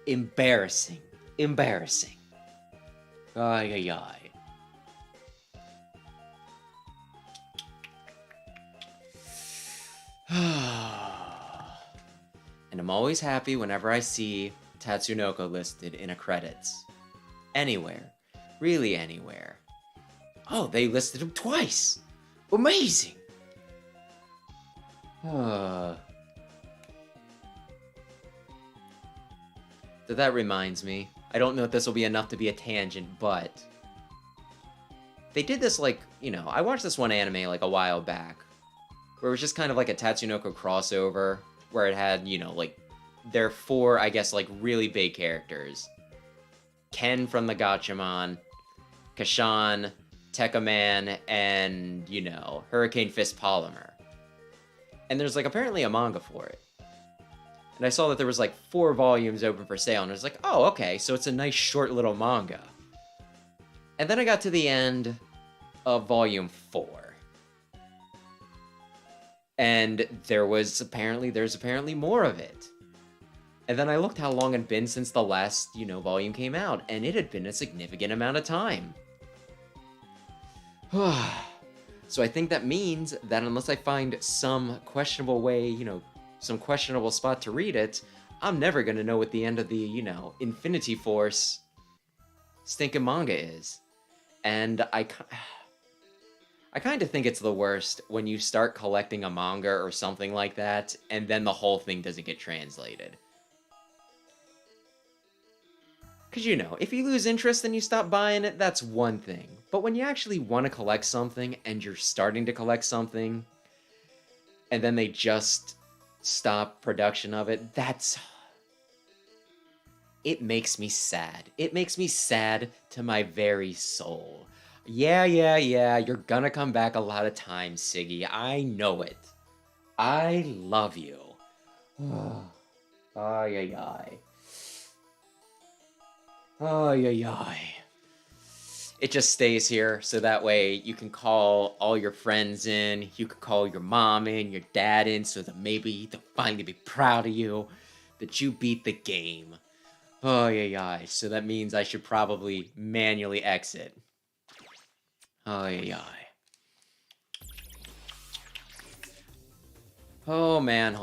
Embarrassing. Ay. And I'm always happy whenever I see Tatsunoko listed in a credits. Anywhere. Really anywhere. Oh, they listed him twice! Amazing! So that reminds me, I don't know if this will be enough to be a tangent, but they did this, I watched this one anime, a while back, where it was just kind of like a Tatsunoko crossover, where it had, their four, I guess, really big characters. Ken from the Gatchaman, Kashan, Tekkaman, and, Hurricane Fist Polymer. And there's, apparently a manga for it. And I saw that there was, 4 volumes open for sale, and I was like, oh, okay, so it's a nice short little manga. And then I got to the end of volume 4. And there's apparently more of it. And then I looked how long it had been since the last, volume came out, and it had been a significant amount of time. So I think that means that unless I find some questionable way, some questionable spot to read it, I'm never gonna know what the end of the, Infinity Force stinking manga is. And I kind of think it's the worst when you start collecting a manga or something like that, and then the whole thing doesn't get translated. Because, if you lose interest and you stop buying it, that's one thing. But when you actually want to collect something, and you're starting to collect something, and then they just stop production of it, it makes me sad. It makes me sad to my very soul. Yeah, you're gonna come back a lot of times, Siggy. I know it. I love you. Ay. It just stays here, so that way you can call all your friends in, you can call your mom in, your dad in, so that maybe they'll finally be proud of you, that you beat the game. So that means I should probably manually exit. Oh man.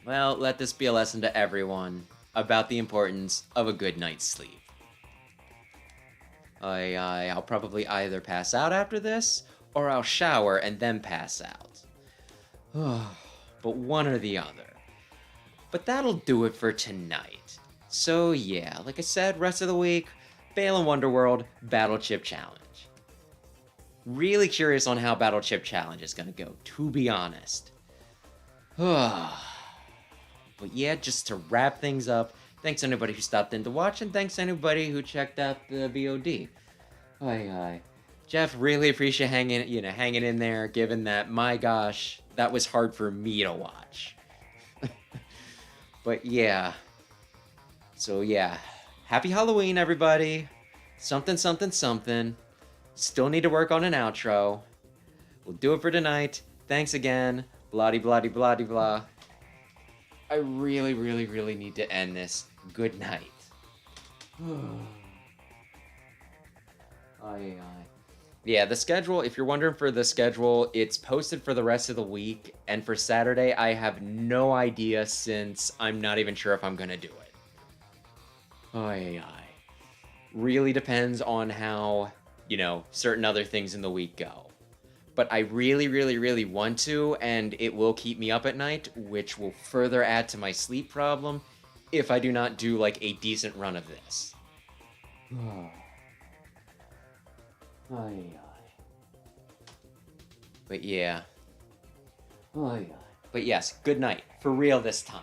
Well, let this be a lesson to everyone about the importance of a good night's sleep. I'll probably either pass out after this, or I'll shower and then pass out. But one or the other. But that'll do it for tonight. So yeah, like I said, rest of the week, Balan Wonderworld Battle Chip Challenge. Really curious on how Battle Chip Challenge is gonna go, to be honest. But yeah, just to wrap things up, thanks to anybody who stopped in to watch, and thanks to anybody who checked out the VOD. Jeff, really appreciate hanging in there, given that, my gosh, that was hard for me to watch. But yeah. So yeah. Happy Halloween, everybody. Something, something, something. Still need to work on an outro. We'll do it for tonight. Thanks again. Blah blah blah blah. I really, really, really need to end this. Good night. Aye. Yeah, the schedule, if you're wondering for the schedule, it's posted for the rest of the week. And for Saturday, I have no idea since I'm not even sure if I'm going to do it. Aye. Really depends on how, certain other things in the week go. But I really, really, really want to, and it will keep me up at night, which will further add to my sleep problem if I do not do, like, a decent run of this. But yeah. But yes, good night. For real this time.